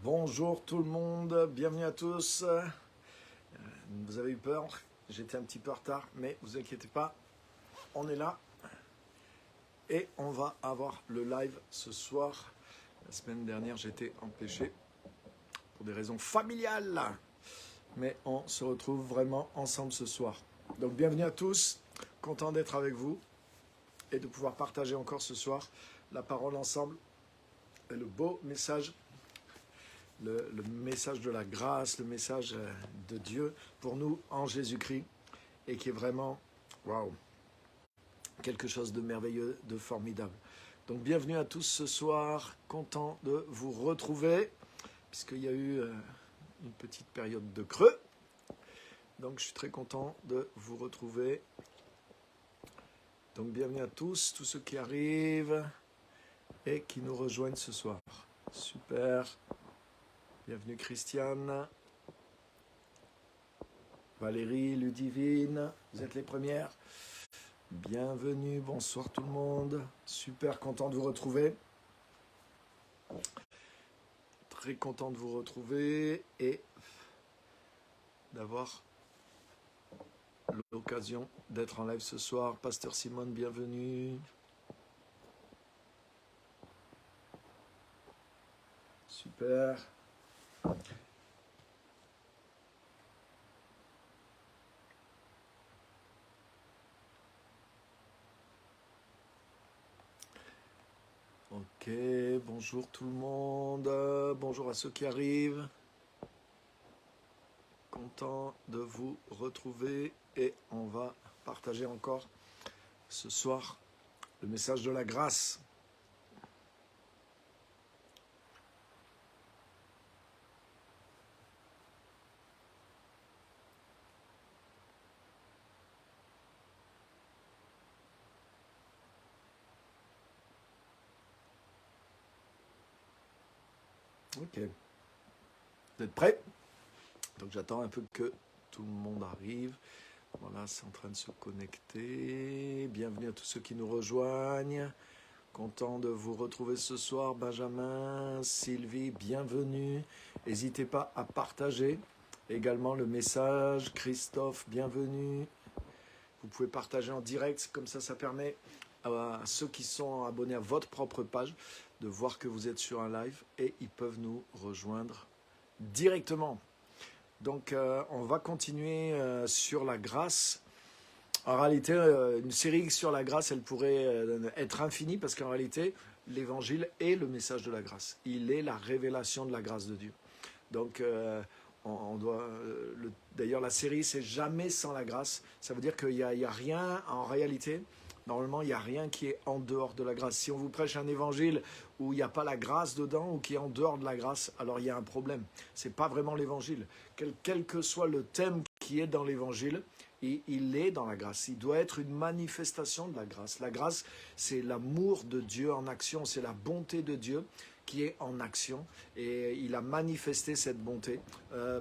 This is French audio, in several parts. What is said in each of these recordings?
Bonjour tout le monde, bienvenue à tous. Vous avez eu peur, j'étais un petit peu en retard, mais vous inquiétez pas, on est là et on va avoir le live ce soir. La semaine dernière, j'étais empêché pour des raisons familiales, mais on se retrouve vraiment ensemble ce soir. Donc bienvenue à tous, content d'être avec vous et de pouvoir partager encore ce soir la parole ensemble et le beau message. Le message de la grâce, le message de Dieu pour nous en Jésus-Christ et qui est vraiment, waouh, quelque chose de merveilleux, de formidable. Donc bienvenue à tous ce soir, content de vous retrouver puisqu'il y a eu une petite période de creux. Donc je suis très content de vous retrouver. Donc bienvenue à tous ceux qui arrivent et qui nous rejoignent ce soir. Super. Bienvenue Christiane, Valérie, Ludivine, vous êtes les premières. Bienvenue, bonsoir tout le monde. Super content de vous retrouver. Très content de vous retrouver et d'avoir l'occasion d'être en live ce soir. Pasteur Simone, bienvenue. Super. Ok, bonjour tout le monde, bonjour à ceux qui arrivent. Content de vous retrouver et on va partager encore ce soir le message de la grâce. Ok, vous êtes prêts? Donc j'attends un peu que tout le monde arrive. Voilà, c'est en train de se connecter. Bienvenue à tous ceux qui nous rejoignent. Content de vous retrouver ce soir. Benjamin, Sylvie, bienvenue. N'hésitez pas à partager également le message. Christophe, bienvenue. Vous pouvez partager en direct, comme ça permet à ceux qui sont abonnés à votre propre page de voir que vous êtes sur un live et ils peuvent nous rejoindre directement. Donc on va continuer sur la grâce. En réalité, une série sur la grâce, elle pourrait être infinie parce qu'en réalité, l'évangile est le message de la grâce. Il est la révélation de la grâce de Dieu. Donc on doit. D'ailleurs, la série, c'est jamais sans la grâce. Ça veut dire qu'il n'y a rien en réalité. Normalement, il n'y a rien qui est en dehors de la grâce. Si on vous prêche un évangile où il n'y a pas la grâce dedans ou qui est en dehors de la grâce, alors il y a un problème. Ce n'est pas vraiment l'évangile. Quel que soit le thème qui est dans l'évangile, il est dans la grâce. Il doit être une manifestation de la grâce. La grâce, c'est l'amour de Dieu en action, c'est la bonté de Dieu qui est en action et il a manifesté cette bonté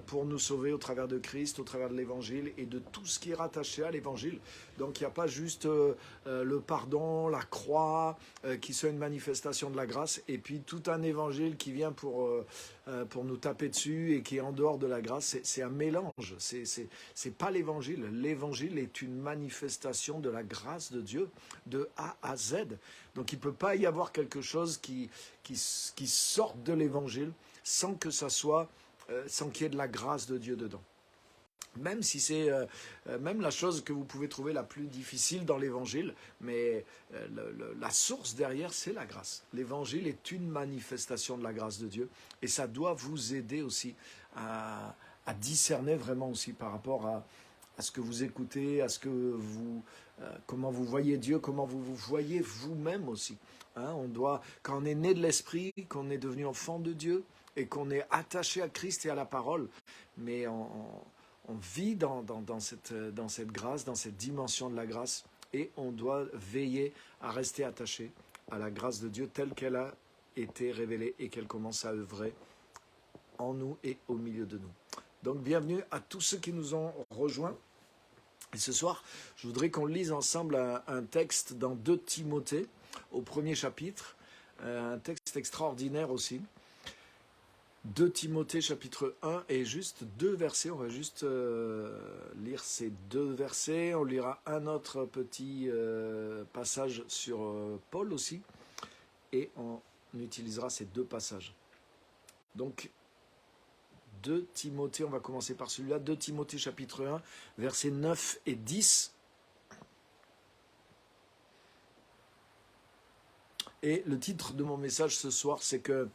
pour nous sauver au travers de Christ, au travers de l'évangile et de tout ce qui est rattaché à l'évangile. Donc il n'y a pas juste le pardon, la croix qui sont une manifestation de la grâce et puis tout un évangile qui vient pour nous taper dessus et qui est en dehors de la grâce. C'est un mélange, c'est pas l'évangile. L'évangile est une manifestation de la grâce de Dieu de A à Z. Donc il ne peut pas y avoir quelque chose qui sorte de l'évangile sans que ça soit, sans qu'il y ait de la grâce de Dieu dedans. Même si c'est même la chose que vous pouvez trouver la plus difficile dans l'évangile, mais la source derrière, c'est la grâce. L'évangile est une manifestation de la grâce de Dieu et ça doit vous aider aussi à discerner vraiment aussi par rapport à ce que vous écoutez, à ce que vous, comment vous voyez Dieu, comment vous vous voyez vous-même aussi. Hein, quand on est né de l'Esprit, qu'on est devenu enfant de Dieu et qu'on est attaché à Christ et à la parole, mais on vit dans cette grâce, dans cette dimension de la grâce, et on doit veiller à rester attaché à la grâce de Dieu telle qu'elle a été révélée et qu'elle commence à œuvrer en nous et au milieu de nous. Donc bienvenue à tous ceux qui nous ont rejoints. Et ce soir, je voudrais qu'on lise ensemble un texte dans 2 Timothée, au 1er chapitre, un texte extraordinaire aussi. 2 Timothée chapitre 1 et juste deux versets. On va juste lire ces deux versets. On lira un autre petit passage sur Paul aussi. Et on utilisera ces deux passages. Donc, 2 Timothée, on va commencer par celui-là. 2 Timothée chapitre 1, versets 9 et 10. Et le titre de mon message ce soir, c'est que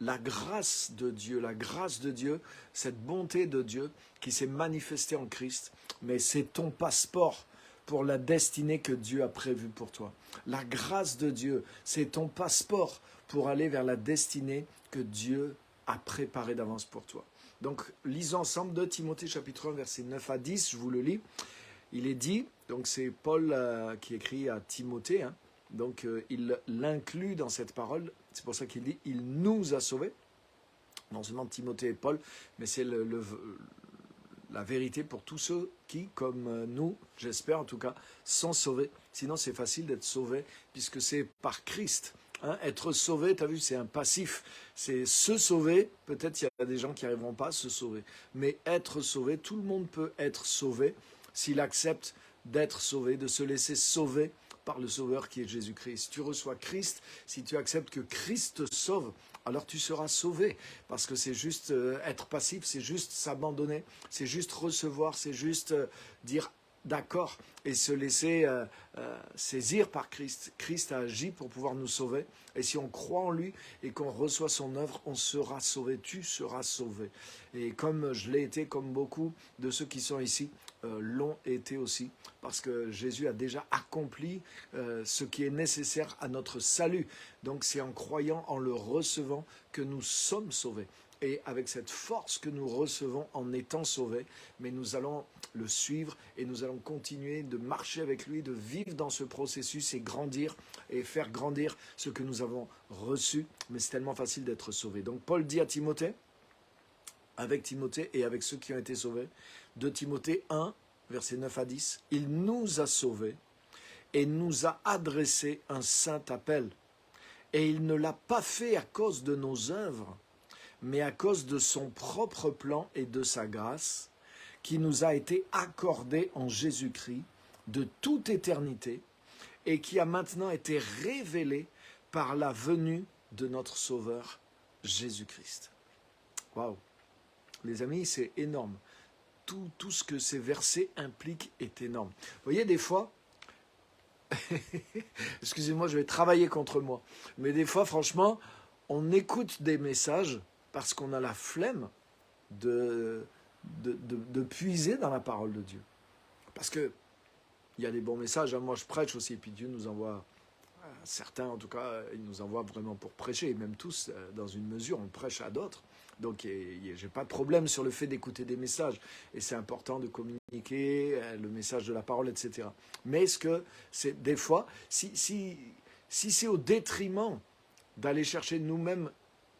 la grâce de Dieu, cette bonté de Dieu qui s'est manifestée en Christ, mais c'est ton passeport pour la destinée que Dieu a prévue pour toi. La grâce de Dieu, c'est ton passeport pour aller vers la destinée que Dieu a préparée d'avance pour toi. Donc, lisons ensemble 2 Timothée chapitre 1, versets 9 à 10, je vous le lis. Il est dit, donc c'est Paul qui écrit à Timothée, hein. Donc, il l'inclut dans cette parole. C'est pour ça qu'il dit « Il nous a sauvés ». Non seulement Timothée et Paul, mais c'est la vérité pour tous ceux qui, comme nous, j'espère en tout cas, sont sauvés. Sinon, c'est facile d'être sauvé, puisque c'est par Christ. Hein, être sauvé, tu as vu, c'est un passif. C'est se sauver. Peut-être il y a des gens qui n'arriveront pas à se sauver. Mais être sauvé, tout le monde peut être sauvé s'il accepte d'être sauvé, de se laisser sauver par le Sauveur qui est Jésus-Christ. Si tu reçois Christ, si tu acceptes que Christ te sauve, alors tu seras sauvé. Parce que c'est juste être passif, c'est juste s'abandonner, c'est juste recevoir, c'est juste dire d'accord et se laisser saisir par Christ. Christ a agi pour pouvoir nous sauver. Et si on croit en lui et qu'on reçoit son œuvre, on sera sauvé. Tu seras sauvé. Et comme je l'ai été, comme beaucoup de ceux qui sont ici l'ont été aussi, parce que Jésus a déjà accompli ce qui est nécessaire à notre salut. Donc c'est en croyant, en le recevant, que nous sommes sauvés. Et avec cette force que nous recevons en étant sauvés, mais nous allons le suivre et nous allons continuer de marcher avec lui, de vivre dans ce processus et grandir et faire grandir ce que nous avons reçu. Mais c'est tellement facile d'être sauvé. Donc Paul dit à Timothée, avec Timothée et avec ceux qui ont été sauvés, 2 Timothée 1, versets 9 à 10, « Il nous a sauvés et nous a adressé un saint appel. Et il ne l'a pas fait à cause de nos œuvres, mais à cause de son propre plan et de sa grâce, qui nous a été accordée en Jésus-Christ de toute éternité et qui a maintenant été révélée par la venue de notre Sauveur Jésus-Christ. » Waouh! Les amis, c'est énorme. Tout ce que ces versets impliquent est énorme. Vous voyez, des fois, excusez-moi, je vais travailler contre moi, mais des fois, franchement, on écoute des messages parce qu'on a la flemme de puiser dans la parole de Dieu. Parce qu'il y a des bons messages, hein. Moi je prêche aussi, et puis Dieu nous envoie, certains en tout cas, il nous envoie vraiment pour prêcher, et même tous, dans une mesure, on prêche à d'autres. Donc je n'ai pas de problème sur le fait d'écouter des messages, et c'est important de communiquer le message de la parole, etc. Mais est-ce que c'est des fois, si c'est au détriment d'aller chercher nous-mêmes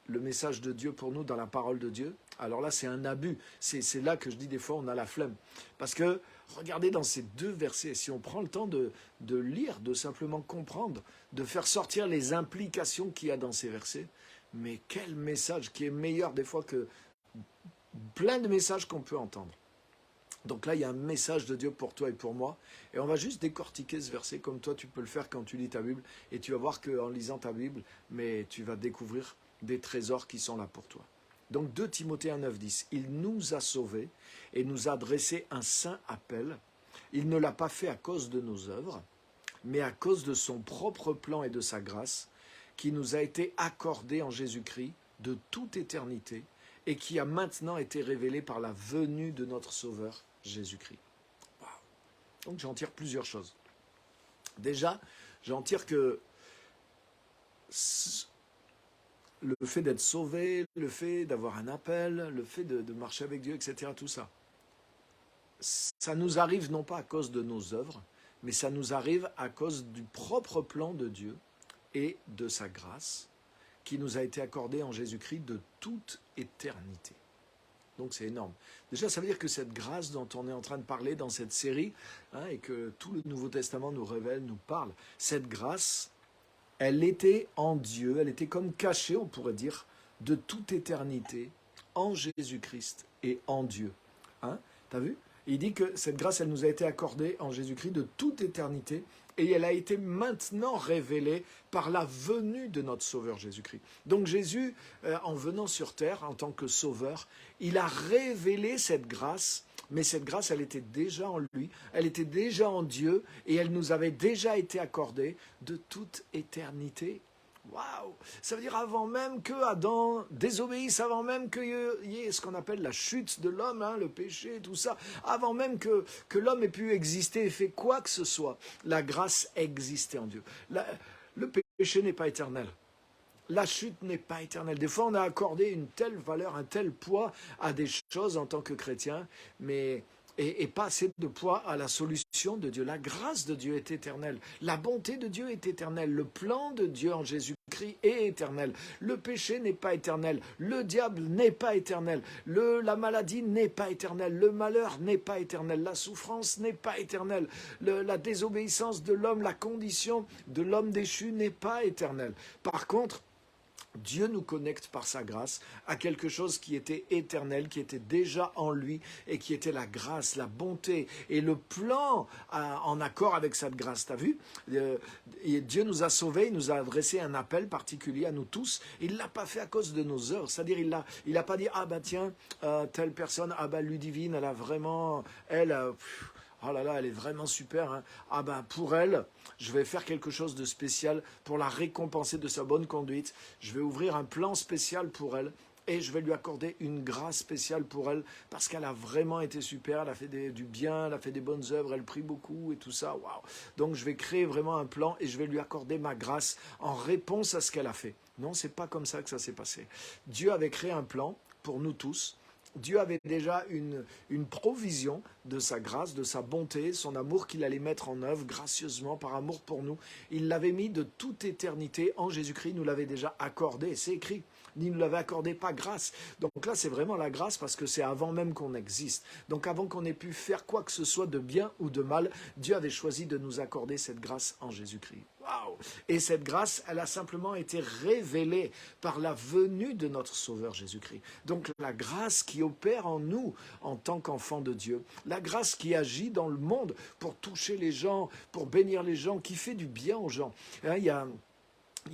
le message de Dieu pour nous dans la parole de Dieu, alors là c'est un abus. C'est là que je dis des fois on a la flemme. Parce que regardez dans ces deux versets, si on prend le temps de lire, de simplement comprendre, de faire sortir les implications qu'il y a dans ces versets, mais quel message qui est meilleur des fois que plein de messages qu'on peut entendre. Donc là, il y a un message de Dieu pour toi et pour moi. Et on va juste décortiquer ce verset comme toi, tu peux le faire quand tu lis ta Bible. Et tu vas voir qu'en lisant ta Bible, mais tu vas découvrir des trésors qui sont là pour toi. Donc 2 Timothée 1, 9, 10. Il nous a sauvés et nous a adressé un saint appel. Il ne l'a pas fait à cause de nos œuvres, mais à cause de son propre plan et de sa grâce, qui nous a été accordée en Jésus-Christ de toute éternité et qui a maintenant été révélée par la venue de notre Sauveur Jésus-Christ. Wow. Donc j'en tire plusieurs choses. Déjà, j'en tire que le fait d'être sauvé, le fait d'avoir un appel, le fait de marcher avec Dieu, etc., tout ça, ça nous arrive non pas à cause de nos œuvres, mais ça nous arrive à cause du propre plan de Dieu et de sa grâce qui nous a été accordée en Jésus-Christ de toute éternité. Donc c'est énorme. Déjà, ça veut dire que cette grâce dont on est en train de parler dans cette série, hein, et que tout le Nouveau Testament nous révèle, nous parle, cette grâce, elle était en Dieu, elle était comme cachée, on pourrait dire, de toute éternité en Jésus-Christ et en Dieu. Hein? T'as vu? Il dit que cette grâce, elle nous a été accordée en Jésus-Christ de toute éternité et elle a été maintenant révélée par la venue de notre Sauveur Jésus-Christ. Donc Jésus, en venant sur terre en tant que Sauveur, il a révélé cette grâce, mais cette grâce, elle était déjà en lui, elle était déjà en Dieu et elle nous avait déjà été accordée de toute éternité. Waouh! Ça veut dire avant même que Adam désobéisse, avant même qu'il y ait ce qu'on appelle la chute de l'homme, hein, le péché, tout ça, avant même que l'homme ait pu exister et fait quoi que ce soit, la grâce existait en Dieu. Le péché n'est pas éternel. La chute n'est pas éternelle. Des fois, on a accordé une telle valeur, un tel poids à des choses en tant que chrétien, mais et pas assez de poids à la solution de Dieu. La grâce de Dieu est éternelle. La bonté de Dieu est éternelle. Le plan de Dieu en Jésus-Christ est éternel. Le péché n'est pas éternel. Le diable n'est pas éternel. La maladie n'est pas éternelle. Le malheur n'est pas éternel. La souffrance n'est pas éternelle. La désobéissance de l'homme, la condition de l'homme déchu n'est pas éternelle. Par contre, Dieu nous connecte par sa grâce à quelque chose qui était éternel, qui était déjà en lui et qui était la grâce, la bonté et le plan en accord avec cette grâce. T'as vu? Dieu nous a sauvés, il nous a adressé un appel particulier à nous tous. Il ne l'a pas fait à cause de nos œuvres, c'est-à-dire il n'a pas dit « Ah ben tiens, telle personne, ah ben Ludivine, elle a vraiment, oh là là, elle est vraiment super. Hein. Ah ben pour elle, je vais faire quelque chose de spécial pour la récompenser de sa bonne conduite. Je vais ouvrir un plan spécial pour elle et je vais lui accorder une grâce spéciale pour elle parce qu'elle a vraiment été super. Elle a fait du bien, elle a fait des bonnes œuvres, elle prie beaucoup et tout ça. Waouh. Donc je vais créer vraiment un plan et je vais lui accorder ma grâce en réponse à ce qu'elle a fait. Non, c'est pas comme ça que ça s'est passé. Dieu avait créé un plan pour nous tous. Dieu avait déjà une provision de sa grâce, de sa bonté, son amour qu'il allait mettre en œuvre gracieusement par amour pour nous. Il l'avait mis de toute éternité en Jésus-Christ, il nous l'avait déjà accordé, c'est écrit. Il ne nous l'avait accordé pas grâce. Donc là, c'est vraiment la grâce parce que c'est avant même qu'on existe. Donc avant qu'on ait pu faire quoi que ce soit de bien ou de mal, Dieu avait choisi de nous accorder cette grâce en Jésus-Christ. Waouh! Et cette grâce, elle a simplement été révélée par la venue de notre Sauveur Jésus-Christ. Donc la grâce qui opère en nous en tant qu'enfants de Dieu, la grâce qui agit dans le monde pour toucher les gens, pour bénir les gens, qui fait du bien aux gens. Hein, il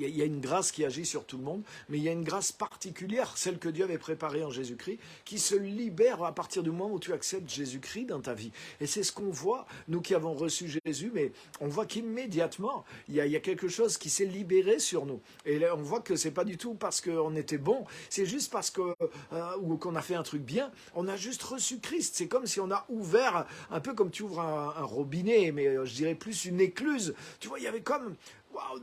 y a une grâce qui agit sur tout le monde, mais il y a une grâce particulière, celle que Dieu avait préparée en Jésus-Christ, qui se libère à partir du moment où tu acceptes Jésus-Christ dans ta vie. Et c'est ce qu'on voit, nous qui avons reçu Jésus, mais on voit qu'immédiatement, il y a quelque chose qui s'est libéré sur nous. Et là, on voit que c'est pas du tout parce qu'on était bon, c'est juste parce que ou qu'on a fait un truc bien, on a juste reçu Christ. C'est comme si on a ouvert, un peu comme tu ouvres un robinet, mais je dirais plus une écluse. Tu vois, il y avait comme... Wow,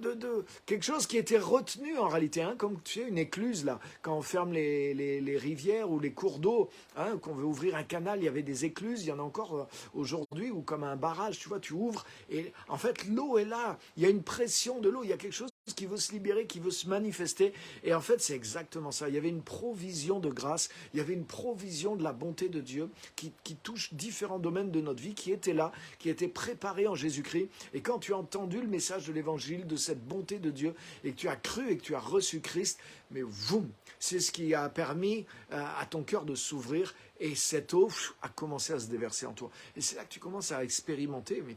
quelque chose qui était retenu en réalité, hein, comme tu sais, une écluse là, quand on ferme les rivières ou les cours d'eau, hein, qu'on veut ouvrir un canal, il y avait des écluses, il y en a encore aujourd'hui, ou comme un barrage, tu vois, tu ouvres, et en fait l'eau est là, il y a une pression de l'eau, il y a quelque chose qui veut se libérer, qui veut se manifester, et en fait c'est exactement ça, il y avait une provision de grâce, il y avait une provision de la bonté de Dieu qui touche différents domaines de notre vie, qui était là, qui était préparé en Jésus-Christ, et quand tu as entendu le message de l'évangile, de cette bonté de Dieu, et que tu as cru et que tu as reçu Christ, mais voum, c'est ce qui a permis à ton cœur de s'ouvrir, et cette eau a commencé à se déverser en toi. Et c'est là que tu commences à expérimenter, mais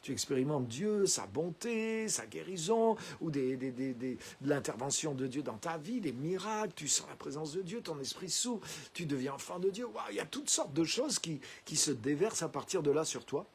tu expérimentes Dieu, sa bonté, sa guérison, ou de l'intervention de Dieu dans ta vie, des miracles, tu sens la présence de Dieu, ton esprit s'ouvre, tu deviens enfant de Dieu. Waouh, il y a toutes sortes de choses qui se déversent à partir de là sur toi.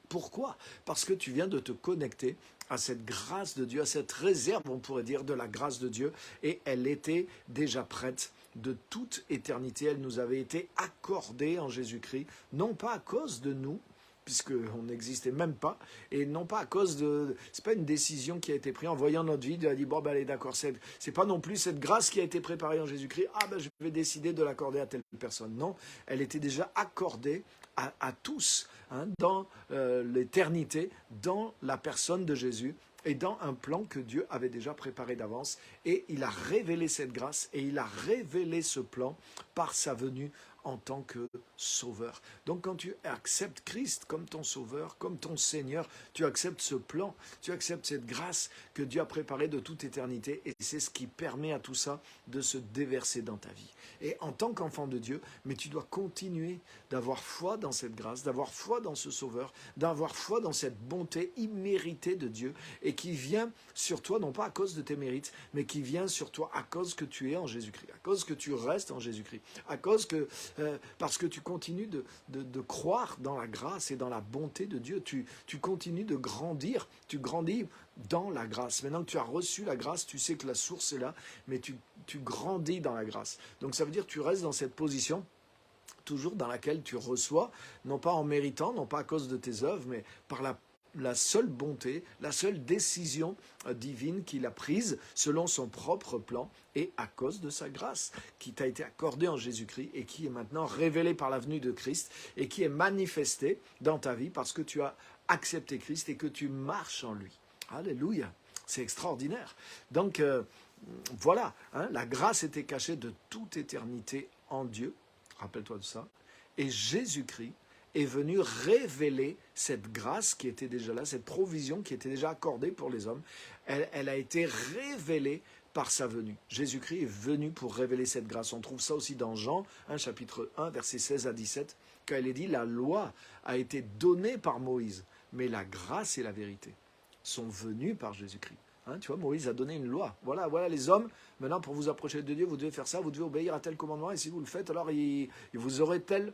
Pourquoi? Parce que tu viens de te connecter à cette grâce de Dieu, à cette réserve, on pourrait dire, de la grâce de Dieu, et elle était déjà prête de toute éternité. Elle nous avait été accordée en Jésus-Christ, non pas à cause de nous, puisqu'on n'existait même pas, et non pas à cause de... C'est pas une décision qui a été prise en voyant notre vie, Dieu a dit, bon, ben allez, d'accord, c'est pas non plus cette grâce qui a été préparée en Jésus-Christ, ah ben je vais décider de l'accorder à telle personne. Non, elle était déjà accordée à tous, hein, dans l'éternité, dans la personne de Jésus, et dans un plan que Dieu avait déjà préparé d'avance. Et il a révélé cette grâce, et il a révélé ce plan par sa venue en tant que sauveur. Donc quand tu acceptes Christ comme ton sauveur, comme ton Seigneur, tu acceptes ce plan, tu acceptes cette grâce que Dieu a préparée de toute éternité et c'est ce qui permet à tout ça de se déverser dans ta vie. Et en tant qu'enfant de Dieu, mais tu dois continuer d'avoir foi dans cette grâce, d'avoir foi dans ce sauveur, d'avoir foi dans cette bonté imméritée de Dieu et qui vient sur toi, non pas à cause de tes mérites, mais qui vient sur toi à cause que tu es en Jésus-Christ, à cause que tu restes en Jésus-Christ, à cause que, parce que tu continues de croire dans la grâce et dans la bonté de Dieu, tu continues de grandir, tu grandis dans la grâce. Maintenant que tu as reçu la grâce, tu sais que la source est là, mais tu grandis dans la grâce. Donc ça veut dire que tu restes dans cette position toujours dans laquelle tu reçois, non pas en méritant, non pas à cause de tes œuvres, mais par la seule bonté, la seule décision divine qu'il a prise selon son propre plan et à cause de sa grâce qui t'a été accordée en Jésus-Christ et qui est maintenant révélée par la venue de Christ et qui est manifestée dans ta vie parce que tu as accepté Christ et que tu marches en lui. Alléluia, c'est extraordinaire. Donc voilà, hein, la grâce était cachée de toute éternité en Dieu, rappelle-toi de ça, et Jésus-Christ est venu révéler cette grâce qui était déjà là, cette provision qui était déjà accordée pour les hommes. Elle a été révélée par sa venue. Jésus-Christ est venu pour révéler cette grâce. On trouve ça aussi dans Jean, chapitre 1, versets 16 à 17, quand il est dit « La loi a été donnée par Moïse, mais la grâce et la vérité sont venues par Jésus-Christ. » Tu vois, Moïse a donné une loi. Voilà les hommes, maintenant pour vous approcher de Dieu, vous devez faire ça, vous devez obéir à tel commandement, et si vous le faites, alors vous aurez telle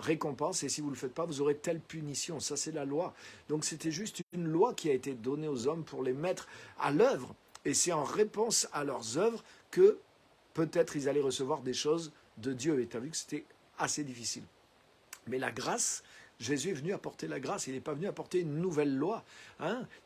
récompense, et si vous ne le faites pas, vous aurez telle punition. Ça, c'est la loi. Donc, c'était juste une loi qui a été donnée aux hommes pour les mettre à l'œuvre. Et c'est en réponse à leurs œuvres que peut-être ils allaient recevoir des choses de Dieu. Et tu as vu que c'était assez difficile. Mais la grâce, Jésus est venu apporter la grâce, il n'est pas venu apporter une nouvelle loi.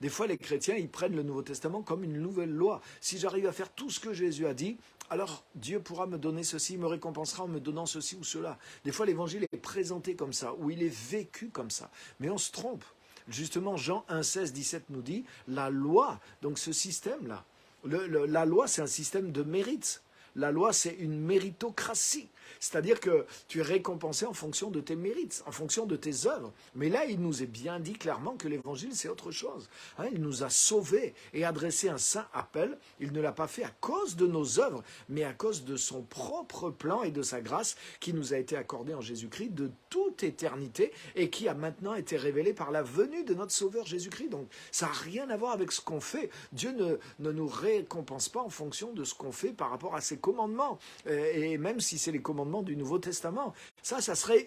Des fois, les chrétiens, ils prennent le Nouveau Testament comme une nouvelle loi. Si j'arrive à faire tout ce que Jésus a dit, alors Dieu pourra me donner ceci, me récompensera en me donnant ceci ou cela. Des fois, l'évangile est présenté comme ça, ou il est vécu comme ça. Mais on se trompe. Justement, Jean 1, 16, 17 nous dit, la loi, donc ce système-là, la loi, c'est un système de mérite. La loi, c'est une méritocratie. C'est-à-dire que tu es récompensé en fonction de tes mérites, en fonction de tes œuvres. Mais là, il nous est bien dit clairement que l'évangile, c'est autre chose. Il nous a sauvés et adressé un saint appel. Il ne l'a pas fait à cause de nos œuvres, mais à cause de son propre plan et de sa grâce qui nous a été accordée en Jésus-Christ de toute éternité et qui a maintenant été révélée par la venue de notre Sauveur Jésus-Christ. Donc, ça n'a rien à voir avec ce qu'on fait. Dieu ne nous récompense pas en fonction de ce qu'on fait par rapport à ses commandements. Et même si c'est les commandements du Nouveau Testament. Ça serait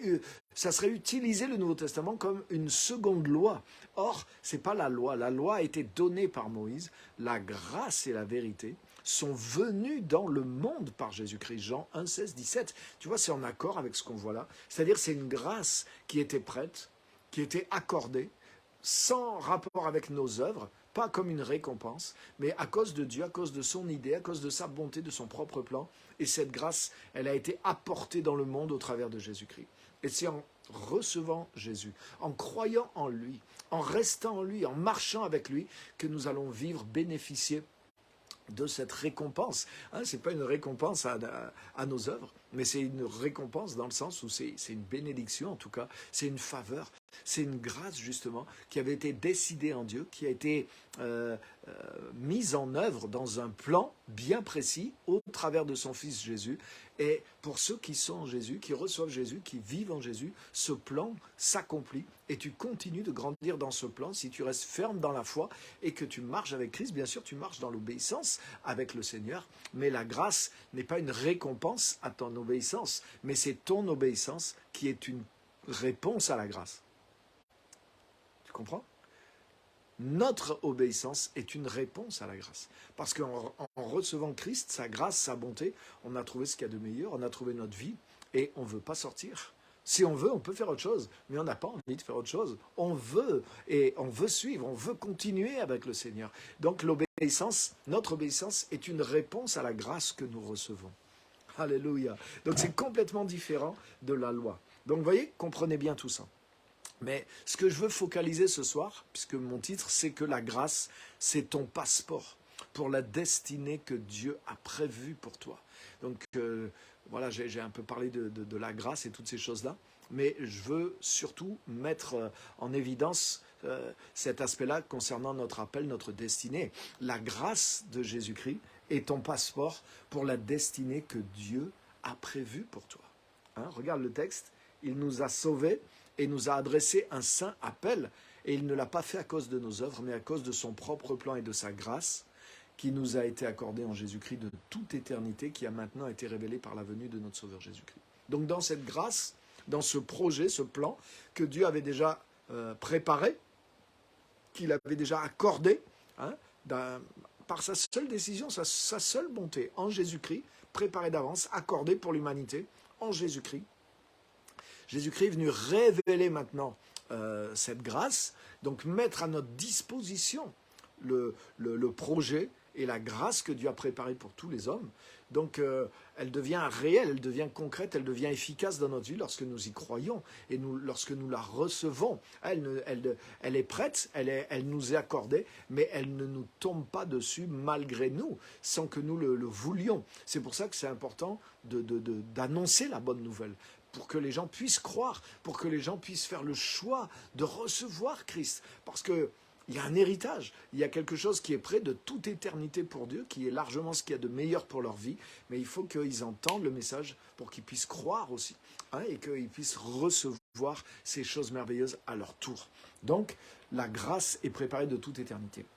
utiliser le Nouveau Testament comme une seconde loi. Or, ce n'est pas la loi. La loi a été donnée par Moïse. La grâce et la vérité sont venues dans le monde par Jésus-Christ. Jean 1, 16, 17. Tu vois, c'est en accord avec ce qu'on voit là. C'est-à-dire c'est une grâce qui était prête, qui était accordée, sans rapport avec nos œuvres, pas comme une récompense, mais à cause de Dieu, à cause de son idée, à cause de sa bonté, de son propre plan. Et cette grâce, elle a été apportée dans le monde au travers de Jésus-Christ. Et c'est en recevant Jésus, en croyant en lui, en restant en lui, en marchant avec lui, que nous allons vivre, bénéficier de cette récompense. Ce n'est pas une récompense à nos œuvres, mais c'est une récompense dans le sens où c'est une bénédiction en tout cas, c'est une faveur, c'est une grâce justement qui avait été décidée en Dieu, qui a été mise en œuvre dans un plan bien précis au travers de son Fils Jésus. Et pour ceux qui sont en Jésus, qui reçoivent Jésus, qui vivent en Jésus, ce plan s'accomplit et tu continues de grandir dans ce plan si tu restes ferme dans la foi et que tu marches avec Christ. Bien sûr, tu marches dans l'obéissance avec le Seigneur, mais la grâce n'est pas une récompense à ton obéissance, mais c'est ton obéissance qui est une réponse à la grâce. Tu comprends ? Notre obéissance est une réponse à la grâce. Parce qu'en recevant Christ, sa grâce, sa bonté, on a trouvé ce qu'il y a de meilleur, on a trouvé notre vie et on ne veut pas sortir. Si on veut, on peut faire autre chose, mais on n'a pas envie de faire autre chose. On veut et on veut suivre, on veut continuer avec le Seigneur. Donc l'obéissance, notre obéissance est une réponse à la grâce que nous recevons. Alléluia. Donc c'est complètement différent de la loi. Donc vous voyez, comprenez bien tout ça. Mais ce que je veux focaliser ce soir, puisque mon titre, c'est que la grâce, c'est ton passeport pour la destinée que Dieu a prévue pour toi. Donc, voilà, j'ai un peu parlé de la grâce et toutes ces choses-là, mais je veux surtout mettre en évidence cet aspect-là concernant notre appel, notre destinée. La grâce de Jésus-Christ est ton passeport pour la destinée que Dieu a prévue pour toi. Hein, regarde le texte, il nous a sauvés et nous a adressé un saint appel, et il ne l'a pas fait à cause de nos œuvres, mais à cause de son propre plan et de sa grâce, qui nous a été accordée en Jésus-Christ de toute éternité, qui a maintenant été révélée par la venue de notre Sauveur Jésus-Christ. Donc dans cette grâce, dans ce projet, ce plan que Dieu avait déjà préparé, qu'il avait déjà accordé, hein, par sa seule décision, sa seule bonté, en Jésus-Christ, préparé d'avance, accordé pour l'humanité, en Jésus-Christ. Jésus-Christ est venu révéler maintenant cette grâce, donc mettre à notre disposition le projet et la grâce que Dieu a préparée pour tous les hommes. Donc elle devient réelle, elle devient concrète, elle devient efficace dans notre vie lorsque nous y croyons et lorsque nous la recevons. Elle est prête, elle nous est accordée, mais elle ne nous tombe pas dessus malgré nous, sans que nous le voulions. C'est pour ça que c'est important d'annoncer la bonne nouvelle, pour que les gens puissent croire, pour que les gens puissent faire le choix de recevoir Christ. Parce que il y a un héritage, il y a quelque chose qui est prêt de toute éternité pour Dieu, qui est largement ce qu'il y a de meilleur pour leur vie, mais il faut qu'ils entendent le message pour qu'ils puissent croire aussi, hein, et qu'ils puissent recevoir ces choses merveilleuses à leur tour. Donc, la grâce est préparée de toute éternité.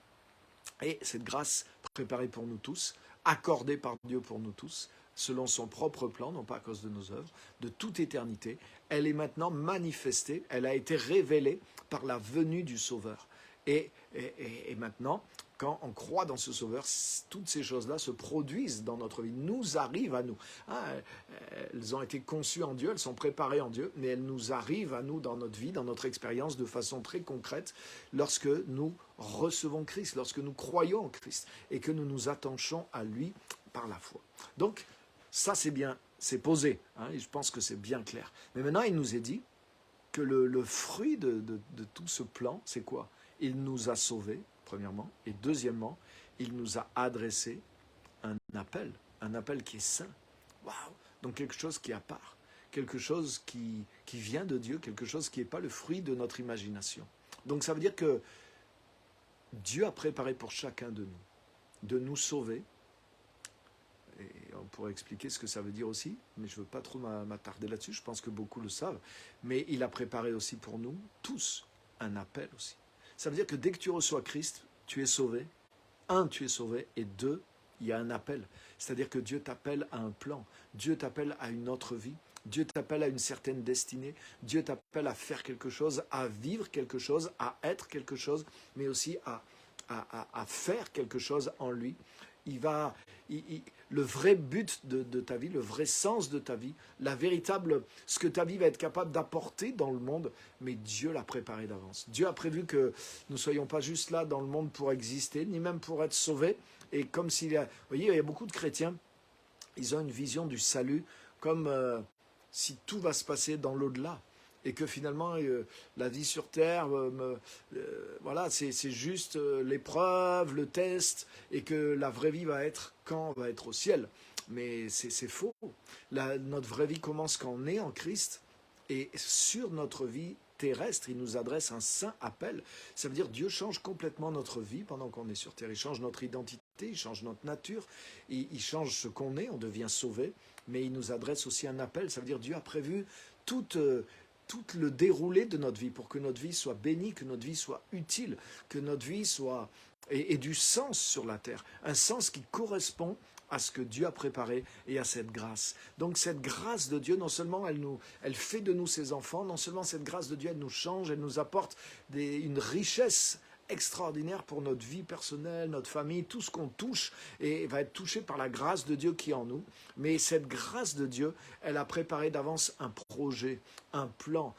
Et cette grâce préparée pour nous tous, accordée par Dieu pour nous tous, selon son propre plan, non pas à cause de nos œuvres, de toute éternité, elle est maintenant manifestée, elle a été révélée par la venue du Sauveur. Et maintenant, quand on croit dans ce Sauveur, toutes ces choses-là se produisent dans notre vie, nous arrivent à nous. Hein, elles ont été conçues en Dieu, elles sont préparées en Dieu, mais elles nous arrivent à nous dans notre vie, dans notre expérience, de façon très concrète, lorsque nous recevons Christ, lorsque nous croyons en Christ, et que nous nous attachons à lui par la foi. Donc, ça c'est bien, c'est posé, hein, et je pense que c'est bien clair. Mais maintenant, il nous est dit que le fruit de tout ce plan, c'est quoi ? Il nous a sauvés, premièrement, et deuxièmement, il nous a adressé un appel qui est saint. Waouh! Donc quelque chose qui est à part, quelque chose qui vient de Dieu, quelque chose qui n'est pas le fruit de notre imagination. Donc ça veut dire que Dieu a préparé pour chacun de nous sauver, et on pourrait expliquer ce que ça veut dire aussi, mais je ne veux pas trop m'attarder là-dessus, je pense que beaucoup le savent, mais il a préparé aussi pour nous tous un appel aussi. Ça veut dire que dès que tu reçois Christ, tu es sauvé. Un, tu es sauvé. Et deux, il y a un appel. C'est-à-dire que Dieu t'appelle à un plan. Dieu t'appelle à une autre vie. Dieu t'appelle à une certaine destinée. Dieu t'appelle à faire quelque chose, à vivre quelque chose, à être quelque chose, mais aussi à faire quelque chose en lui. Le vrai but de ta vie, le vrai sens de ta vie, ce que ta vie va être capable d'apporter dans le monde, mais Dieu l'a préparé d'avance. Dieu a prévu que nous ne soyons pas juste là dans le monde pour exister, ni même pour être sauvés. Et comme s'il y a, vous voyez, il y a beaucoup de chrétiens, ils ont une vision du salut comme si tout va se passer dans l'au-delà. Et que finalement, la vie sur Terre, voilà, c'est juste l'épreuve, le test, et que la vraie vie va être quand on va être au ciel. Mais c'est faux. Notre vraie vie commence quand on est en Christ, et sur notre vie terrestre, il nous adresse un saint appel. Ça veut dire que Dieu change complètement notre vie pendant qu'on est sur Terre. Il change notre identité, il change notre nature, il change ce qu'on est, on devient sauvé, mais il nous adresse aussi un appel. Ça veut dire que Dieu a prévu tout le déroulé de notre vie pour que notre vie soit bénie, que notre vie soit utile, que notre vie soit ait du sens sur la terre. Un sens qui correspond à ce que Dieu a préparé et à cette grâce. Donc cette grâce de Dieu, non seulement elle fait de nous ses enfants, non seulement cette grâce de Dieu, elle nous change, elle nous apporte une richesse extraordinaire pour notre vie personnelle, notre famille, tout ce qu'on touche et va être touché par la grâce de Dieu qui est en nous. Mais cette grâce de Dieu, elle a préparé d'avance un projet, un plan,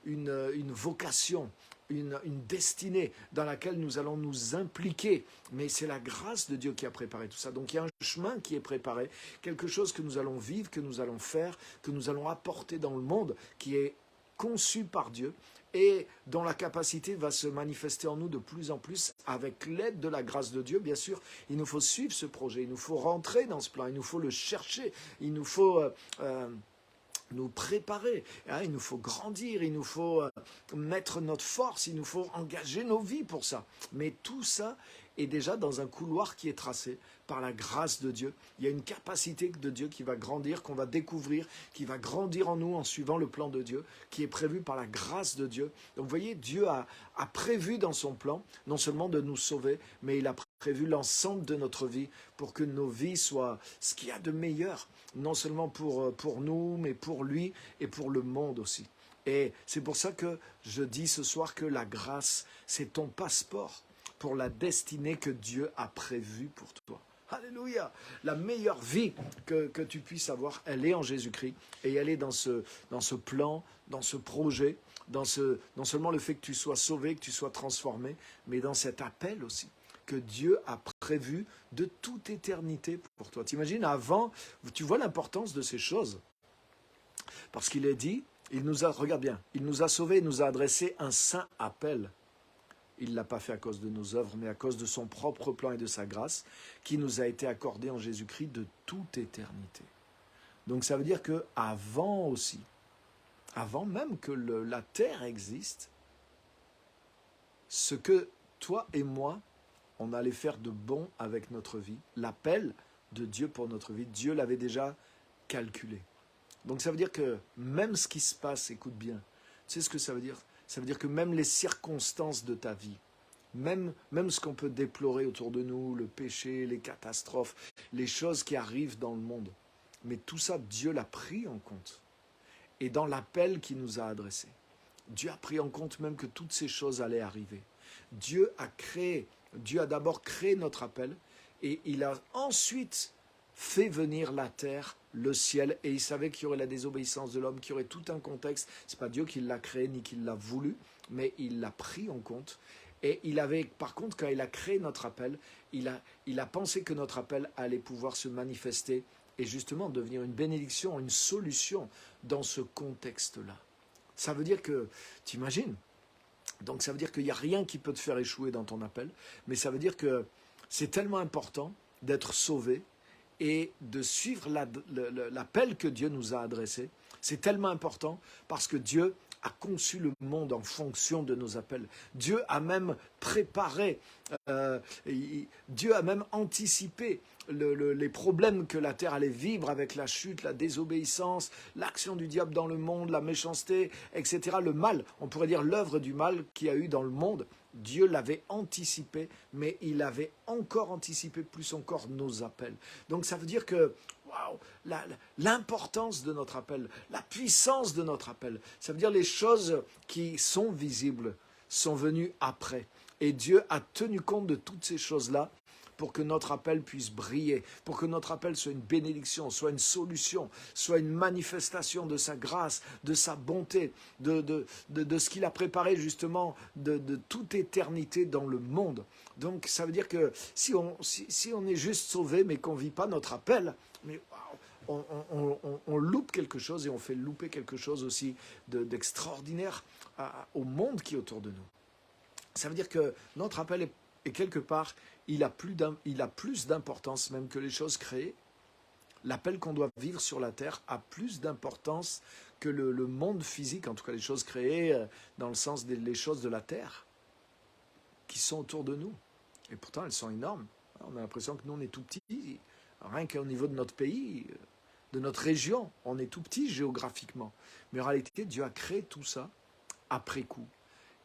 une vocation, une destinée dans laquelle nous allons nous impliquer. Mais c'est la grâce de Dieu qui a préparé tout ça. Donc il y a un chemin qui est préparé, quelque chose que nous allons vivre, que nous allons faire, que nous allons apporter dans le monde, qui est conçu par Dieu et dont la capacité va se manifester en nous de plus en plus avec l'aide de la grâce de Dieu, bien sûr, il nous faut suivre ce projet, il nous faut rentrer dans ce plan, il nous faut le chercher, il nous faut nous préparer, hein, il nous faut grandir, il nous faut mettre notre force, il nous faut engager nos vies pour ça. Mais tout ça est déjà dans un couloir qui est tracé par la grâce de Dieu. Il y a une capacité de Dieu qui va grandir, qu'on va découvrir, qui va grandir en nous en suivant le plan de Dieu, qui est prévu par la grâce de Dieu. Donc vous voyez, Dieu a prévu dans son plan, non seulement de nous sauver, mais il a prévu l'ensemble de notre vie pour que nos vies soient ce qu'il y a de meilleur, non seulement pour nous, mais pour lui et pour le monde aussi. Et c'est pour ça que je dis ce soir que la grâce, c'est ton passeport pour la destinée que Dieu a prévue pour toi. Alléluia! La meilleure vie que tu puisses avoir, elle est en Jésus-Christ et elle est dans ce plan, dans ce projet, non seulement le fait que tu sois sauvé, que tu sois transformé, mais dans cet appel aussi que Dieu a prévu de toute éternité pour toi. T'imagines, avant, tu vois l'importance de ces choses. Parce qu'il est dit, regarde bien, il nous a sauvés, il nous a adressé un saint appel. Il ne l'a pas fait à cause de nos œuvres, mais à cause de son propre plan et de sa grâce, qui nous a été accordée en Jésus-Christ de toute éternité. Donc ça veut dire qu'avant aussi, avant même que la terre existe, ce que toi et moi, on allait faire de bon avec notre vie, l'appel de Dieu pour notre vie, Dieu l'avait déjà calculé. Donc ça veut dire que même ce qui se passe, écoute bien, tu sais ce que ça veut dire? Ça veut dire que même les circonstances de ta vie, même ce qu'on peut déplorer autour de nous, le péché, les catastrophes, les choses qui arrivent dans le monde, mais tout ça, Dieu l'a pris en compte. Et dans l'appel qu'il nous a adressé, Dieu a pris en compte même que toutes ces choses allaient arriver. Dieu a d'abord créé notre appel et il a ensuite fait venir la terre, le ciel, et il savait qu'il y aurait la désobéissance de l'homme, qu'il y aurait tout un contexte. Ce n'est pas Dieu qui l'a créé ni qui l'a voulu, mais il l'a pris en compte. Et il avait, par contre, quand il a créé notre appel, il a pensé que notre appel allait pouvoir se manifester et justement devenir une bénédiction, une solution dans ce contexte-là. Ça veut dire que, t'imagines, donc ça veut dire qu'il n'y a rien qui peut te faire échouer dans ton appel, mais ça veut dire que c'est tellement important d'être sauvé et de suivre l'appel que Dieu nous a adressé. C'est tellement important parce que Dieu a conçu le monde en fonction de nos appels. Dieu a même préparé, Dieu a même anticipé les problèmes que la terre allait vivre avec la chute, la désobéissance, l'action du diable dans le monde, la méchanceté, etc. Le mal, on pourrait dire l'œuvre du mal qu'il y a eu dans le monde. Dieu l'avait anticipé, mais il avait encore anticipé plus encore nos appels. Donc ça veut dire que waouh, l'importance de notre appel, la puissance de notre appel, ça veut dire les choses qui sont visibles sont venues après. Et Dieu a tenu compte de toutes ces choses-là pour que notre appel puisse briller, pour que notre appel soit une bénédiction, soit une solution, soit une manifestation de sa grâce, de sa bonté, de ce qu'il a préparé justement de toute éternité dans le monde. Donc ça veut dire que si on est juste sauvé mais qu'on ne vit pas notre appel, mais on loupe quelque chose et on fait louper quelque chose aussi d'extraordinaire au monde qui est autour de nous. Ça veut dire que notre appel est quelque part, il a plus d'importance même que les choses créées. L'appel qu'on doit vivre sur la terre a plus d'importance que le monde physique, en tout cas les choses créées dans le sens des choses de la terre qui sont autour de nous. Et pourtant, elles sont énormes. On a l'impression que nous, on est tout petits. Rien qu'au niveau de notre pays, de notre région, on est tout petit géographiquement. Mais en réalité, Dieu a créé tout ça après coup.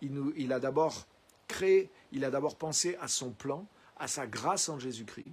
Il a d'abord créé, il a d'abord pensé à son plan, à sa grâce en Jésus-Christ.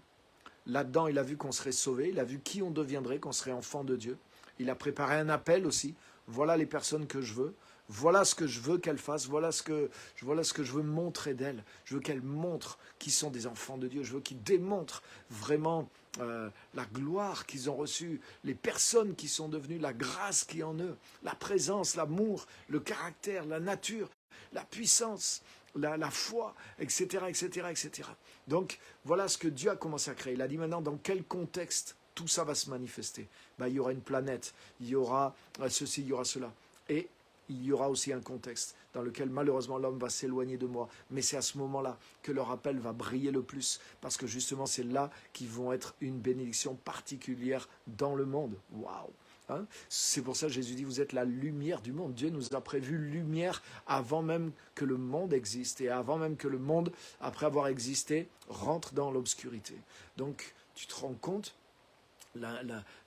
Là-dedans, il a vu qu'on serait sauvé, il a vu qui on deviendrait, qu'on serait enfant de Dieu. Il a préparé un appel aussi. Voilà les personnes que je veux. Voilà ce que je veux qu'elles fassent. Voilà ce que je veux montrer d'elles. Je veux qu'elles montrent qu'ils sont des enfants de Dieu. Je veux qu'ils démontrent vraiment la gloire qu'ils ont reçue, les personnes qui sont devenues, la grâce qui est en eux, la présence, l'amour, le caractère, la nature, la puissance, la foi, etc., etc., etc. Donc, voilà ce que Dieu a commencé à créer. Il a dit maintenant dans quel contexte tout ça va se manifester. Ben, il y aura une planète, il y aura ceci, il y aura cela. Et il y aura aussi un contexte. dans lequel malheureusement l'homme va s'éloigner de moi. Mais c'est à ce moment-là que leur appel va briller le plus, parce que justement c'est là qu'ils vont être une bénédiction particulière dans le monde. Waouh! Hein? C'est pour ça que Jésus dit, vous êtes la lumière du monde. Dieu nous a prévu lumière avant même que le monde existe, et avant même que le monde, après avoir existé, rentre dans l'obscurité. Donc tu te rends compte,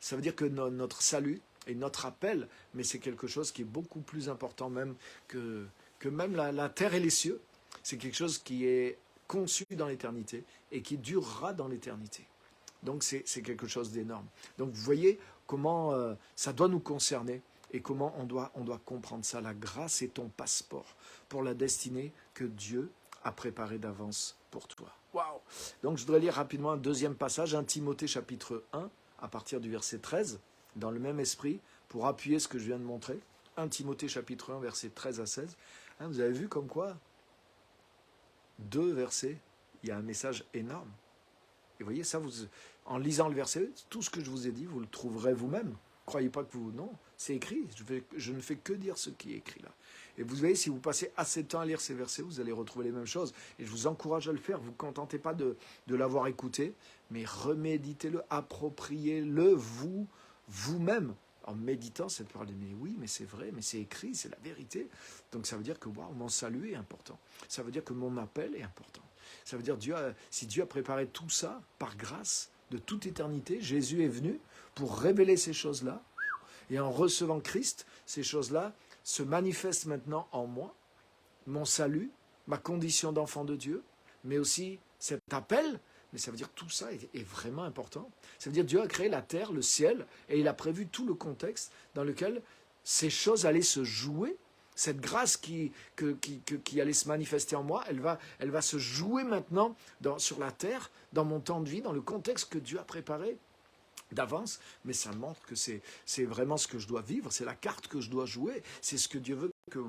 ça veut dire que notre salut et notre appel, mais c'est quelque chose qui est beaucoup plus important même que même la terre et les cieux. C'est quelque chose qui est conçu dans l'éternité et qui durera dans l'éternité. Donc c'est quelque chose d'énorme. Donc vous voyez comment ça doit nous concerner et comment on doit comprendre ça. La grâce est ton passeport pour la destinée que Dieu a préparée d'avance pour toi. Waouh! Donc je voudrais lire rapidement un deuxième passage, 1 Timothée chapitre 1, à partir du verset 13, dans le même esprit, pour appuyer ce que je viens de montrer. 1 Timothée chapitre 1, verset 13 à 16. Hein, vous avez vu comme quoi, 2 versets, il y a un message énorme. Et vous voyez, ça, en lisant le verset, tout ce que je vous ai dit, vous le trouverez vous-même. Croyez pas que vous... Non, c'est écrit. Je ne fais que dire ce qui est écrit là. Et vous voyez, si vous passez assez de temps à lire ces versets, vous allez retrouver les mêmes choses. Et je vous encourage à le faire. Vous ne vous contentez pas de l'avoir écouté, mais reméditez-le, appropriez-le vous-même. En méditant cette parole, mais oui, mais c'est vrai, mais c'est écrit, c'est la vérité. Donc ça veut dire que mon salut est important. Ça veut dire que mon appel est important. Ça veut dire si Dieu a préparé tout ça par grâce de toute éternité, Jésus est venu pour révéler ces choses-là. Et en recevant Christ, ces choses-là se manifestent maintenant en moi, mon salut, ma condition d'enfant de Dieu, mais aussi cet appel. Mais ça veut dire que tout ça est vraiment important. Ça veut dire que Dieu a créé la terre, le ciel, et il a prévu tout le contexte dans lequel ces choses allaient se jouer. Cette grâce qui allait se manifester en moi, elle va se jouer maintenant sur la terre, dans mon temps de vie, dans le contexte que Dieu a préparé d'avance, mais ça montre que c'est vraiment ce que je dois vivre, c'est la carte que je dois jouer, c'est ce que Dieu veut que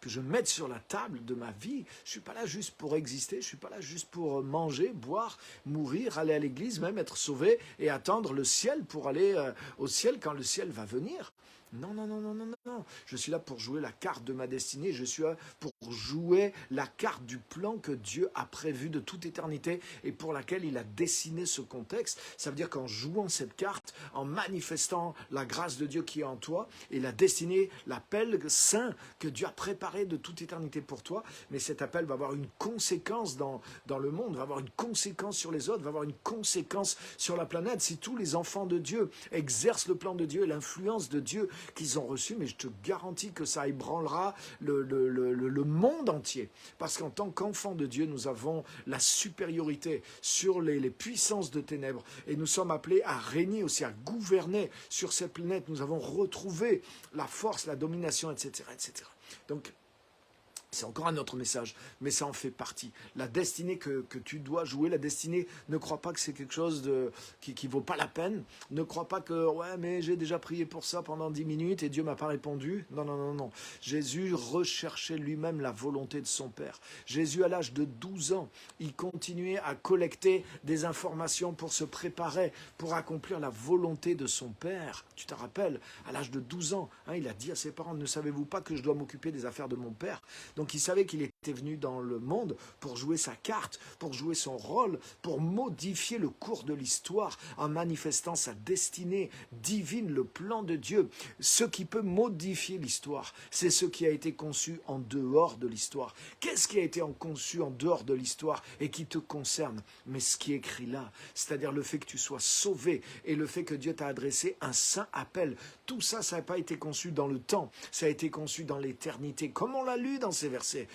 je mette sur la table de ma vie. Je ne suis pas là juste pour exister, je ne suis pas là juste pour manger, boire, mourir, aller à l'église, même être sauvé et attendre le ciel pour aller au ciel quand le ciel va venir. Non, non, non, non, non, non. Je suis là pour jouer la carte de ma destinée. Je suis là pour jouer la carte du plan que Dieu a prévu de toute éternité et pour laquelle il a dessiné ce contexte. Ça veut dire qu'en jouant cette carte, en manifestant la grâce de Dieu qui est en toi et la destinée, l'appel saint que Dieu a préparé de toute éternité pour toi, mais cet appel va avoir une conséquence dans le monde, va avoir une conséquence sur les autres, va avoir une conséquence sur la planète. Si tous les enfants de Dieu exercent le plan de Dieu et l'influence de Dieu qu'ils ont reçu, mais je te garantis que ça ébranlera le monde entier. Parce qu'en tant qu'enfants de Dieu, nous avons la supériorité sur les puissances de ténèbres. Et nous sommes appelés à régner aussi, à gouverner sur cette planète. Nous avons retrouvé la force, la domination, etc. etc. Donc, c'est encore un autre message, mais ça en fait partie. La destinée que tu dois jouer, la destinée, ne crois pas que c'est quelque chose qui vaut pas la peine. Ne crois pas que, ouais, mais j'ai déjà prié pour ça pendant 10 minutes et Dieu m'a pas répondu. Non, non, non, non. Jésus recherchait lui-même la volonté de son Père. Jésus, à l'âge de 12 ans, il continuait à collecter des informations pour se préparer, pour accomplir la volonté de son Père. Tu te rappelles, à l'âge de 12 ans, il a dit à ses parents, ne savez-vous pas que je dois m'occuper des affaires de mon Père ? Donc il savait qu'il était venu dans le monde pour jouer sa carte, pour jouer son rôle, pour modifier le cours de l'histoire en manifestant sa destinée divine, le plan de Dieu. Ce qui peut modifier l'histoire, c'est ce qui a été conçu en dehors de l'histoire. Qu'est-ce qui a été conçu en dehors de l'histoire et qui te concerne? Mais ce qui est écrit là, c'est-à-dire le fait que tu sois sauvé et le fait que Dieu t'a adressé un saint appel. Tout ça, ça n'a pas été conçu dans le temps, ça a été conçu dans l'éternité, comme on l'a lu dans ces versets,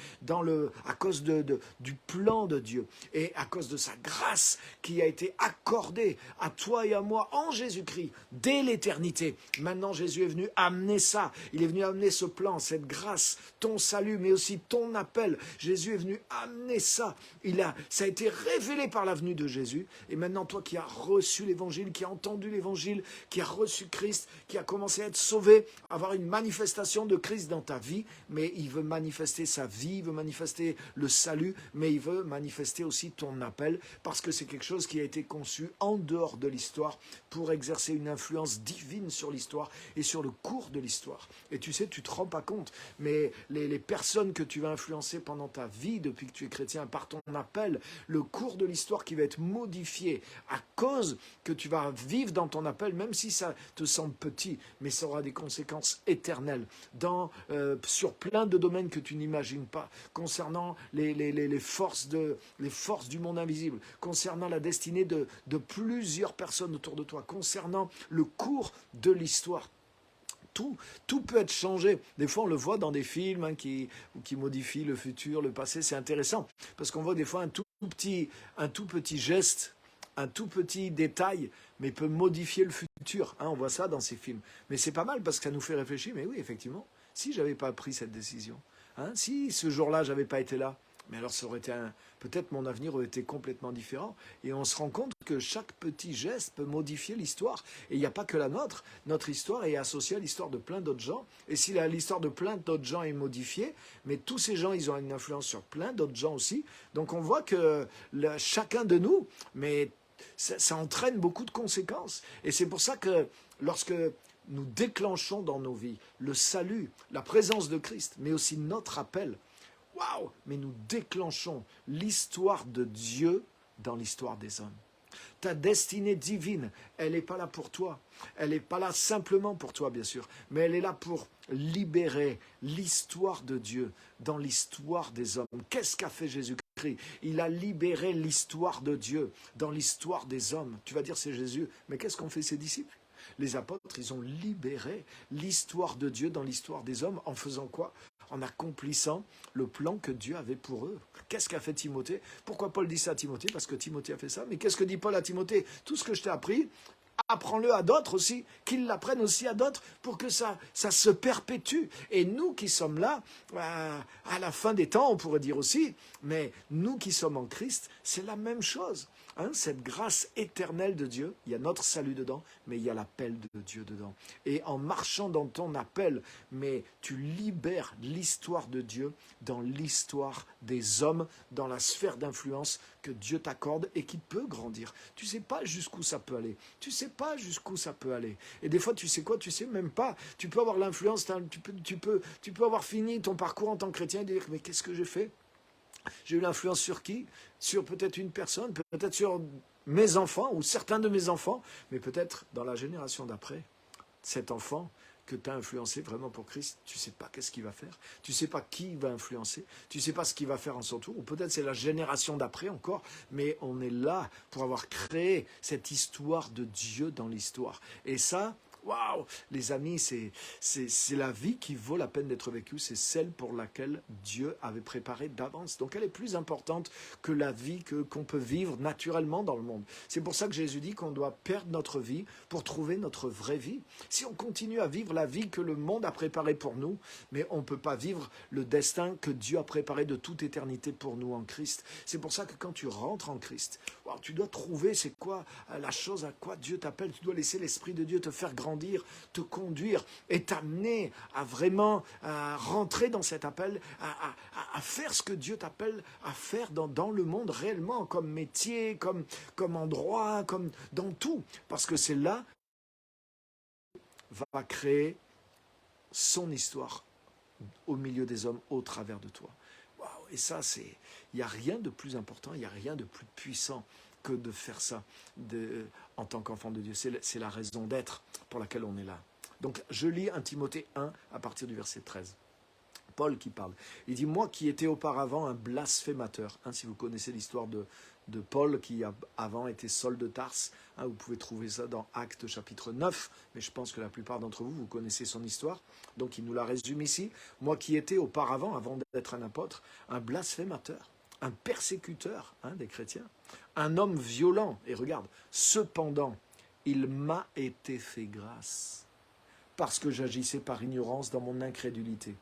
à cause du plan de Dieu et à cause de sa grâce qui a été accordée à toi et à moi en Jésus-Christ dès l'éternité. Maintenant, Jésus est venu amener ça, il est venu amener ce plan, cette grâce, ton salut, mais aussi ton appel. Jésus est venu amener ça. Ça a été révélé par la venue de Jésus. Et maintenant, toi qui as reçu l'évangile, qui as entendu l'évangile, qui as reçu Christ, qui a commencé à être sauvé, avoir une manifestation de Christ dans ta vie, mais il veut manifester manifester sa vie, il veut manifester le salut, mais il veut manifester aussi ton appel, parce que c'est quelque chose qui a été conçu en dehors de l'histoire pour exercer une influence divine sur l'histoire et sur le cours de l'histoire. Et tu sais, tu ne te rends pas compte, mais les personnes que tu vas influencer pendant ta vie depuis que tu es chrétien, par ton appel, le cours de l'histoire qui va être modifié à cause que tu vas vivre dans ton appel, même si ça te semble petit, mais ça aura des conséquences éternelles sur plein de domaines que tu n'imagines pas, concernant les forces du monde invisible, concernant la destinée de plusieurs personnes autour de toi, concernant le cours de l'histoire. Tout peut être changé. Des fois, on le voit dans des films qui modifient le futur, le passé. C'est intéressant parce qu'on voit des fois un tout petit geste, un tout petit détail, mais peut modifier le futur. On voit ça dans ces films. Mais c'est pas mal parce que ça nous fait réfléchir. Mais oui, effectivement, si j'avais pas pris cette décision, si ce jour-là, j'avais pas été là, mais alors ça aurait été peut-être mon avenir aurait été complètement différent. Et on se rend compte que chaque petit geste peut modifier l'histoire. Et il n'y a pas que la nôtre. Notre histoire est associée à l'histoire de plein d'autres gens. Et si l'histoire de plein d'autres gens est modifiée, mais tous ces gens, ils ont une influence sur plein d'autres gens aussi. Donc on voit que chacun de nous, mais ça entraîne beaucoup de conséquences. Et c'est pour ça que lorsque nous déclenchons dans nos vies le salut, la présence de Christ, mais aussi notre appel, waouh, mais nous déclenchons l'histoire de Dieu dans l'histoire des hommes. Ta destinée divine, elle n'est pas là pour toi. Elle n'est pas là simplement pour toi, bien sûr, mais elle est là pour libérer l'histoire de Dieu dans l'histoire des hommes. Qu'est-ce qu'a fait Jésus-Christ? Il a libéré l'histoire de Dieu dans l'histoire des hommes. Tu vas dire c'est Jésus, mais qu'est-ce qu'ont fait ses disciples? Les apôtres, ils ont libéré l'histoire de Dieu dans l'histoire des hommes en faisant quoi? En accomplissant le plan que Dieu avait pour eux. Qu'est-ce qu'a fait Timothée? Pourquoi Paul dit ça à Timothée? Parce que Timothée a fait ça. Mais qu'est-ce que dit Paul à Timothée? Tout ce que je t'ai appris, apprends-le à d'autres aussi, qu'ils l'apprennent aussi à d'autres pour que ça se perpétue. Et nous qui sommes là, à la fin des temps, on pourrait dire aussi, mais nous qui sommes en Christ, c'est la même chose. Cette grâce éternelle de Dieu, il y a notre salut dedans, mais il y a l'appel de Dieu dedans. Et en marchant dans ton appel, mais tu libères l'histoire de Dieu dans l'histoire des hommes, dans la sphère d'influence que Dieu t'accorde et qui peut grandir. Tu ne sais pas jusqu'où ça peut aller. Tu ne sais pas jusqu'où ça peut aller. Et des fois, tu sais quoi? Tu ne sais même pas. Tu peux avoir l'influence, tu peux avoir fini ton parcours en tant que chrétien et dire, mais qu'est-ce que j'ai fait? J'ai eu l'influence sur qui? Sur peut-être une personne, peut-être sur mes enfants ou certains de mes enfants, mais peut-être dans la génération d'après, cet enfant que tu as influencé vraiment pour Christ, tu ne sais pas qu'est-ce qu'il va faire, tu ne sais pas qui il va influencer, tu ne sais pas ce qu'il va faire en son tour, ou peut-être c'est la génération d'après encore, mais on est là pour avoir créé cette histoire de Dieu dans l'histoire. Et ça, waouh, les amis, c'est la vie qui vaut la peine d'être vécue, c'est celle pour laquelle Dieu avait préparé d'avance. Donc elle est plus importante que la vie qu'on peut vivre naturellement dans le monde. C'est pour ça que Jésus dit qu'on doit perdre notre vie pour trouver notre vraie vie. Si on continue à vivre la vie que le monde a préparée pour nous, mais on ne peut pas vivre le destin que Dieu a préparé de toute éternité pour nous en Christ. C'est pour ça que quand tu rentres en Christ, waouh, tu dois trouver c'est quoi la chose à quoi Dieu t'appelle. Tu dois laisser l'Esprit de Dieu te faire grandir, te conduire et t'amener à vraiment rentrer dans cet appel, à faire ce que Dieu t'appelle à faire dans le monde réellement, comme métier, comme endroit, comme dans tout. Parce que c'est là va créer son histoire au milieu des hommes, au travers de toi. Waouh, et ça, il n'y a rien de plus important, il n'y a rien de plus puissant que de faire ça en tant qu'enfant de Dieu. C'est la raison d'être pour laquelle on est là. Donc, je lis 1 Timothée 1 à partir du verset 13. Paul qui parle. Il dit, moi qui étais auparavant un blasphémateur. Si vous connaissez l'histoire de Paul qui avant était Saul de Tarse. Vous pouvez trouver ça dans Actes chapitre 9, mais je pense que la plupart d'entre vous, vous connaissez son histoire. Donc il nous la résume ici. Moi qui étais auparavant, avant d'être un apôtre, un blasphémateur, un persécuteur des chrétiens, un homme violent. Et regarde, cependant, il m'a été fait grâce, parce que j'agissais par ignorance dans mon incrédulité.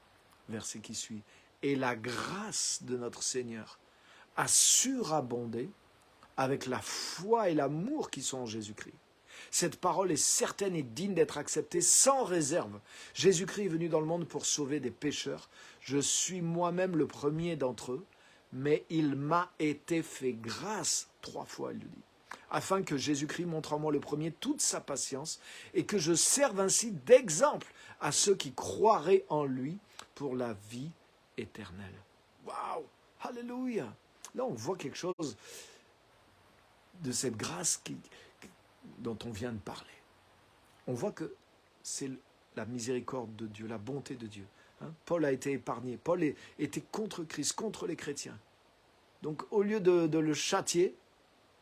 Verset qui suit. Et la grâce de notre Seigneur a surabondé avec la foi et l'amour qui sont en Jésus-Christ. Cette parole est certaine et digne d'être acceptée sans réserve. Jésus-Christ est venu dans le monde pour sauver des pécheurs. Je suis moi-même le premier d'entre eux, mais il m'a été fait grâce, 3 fois il le dit, afin que Jésus-Christ montre en moi le premier toute sa patience et que je serve ainsi d'exemple à ceux qui croiraient en lui pour la vie éternelle. Waouh! Alléluia! Là, on voit quelque chose de cette grâce dont on vient de parler. On voit que c'est la miséricorde de Dieu, la bonté de Dieu. Paul a été épargné. Paul était contre Christ, contre les chrétiens. Donc, au lieu de le châtier,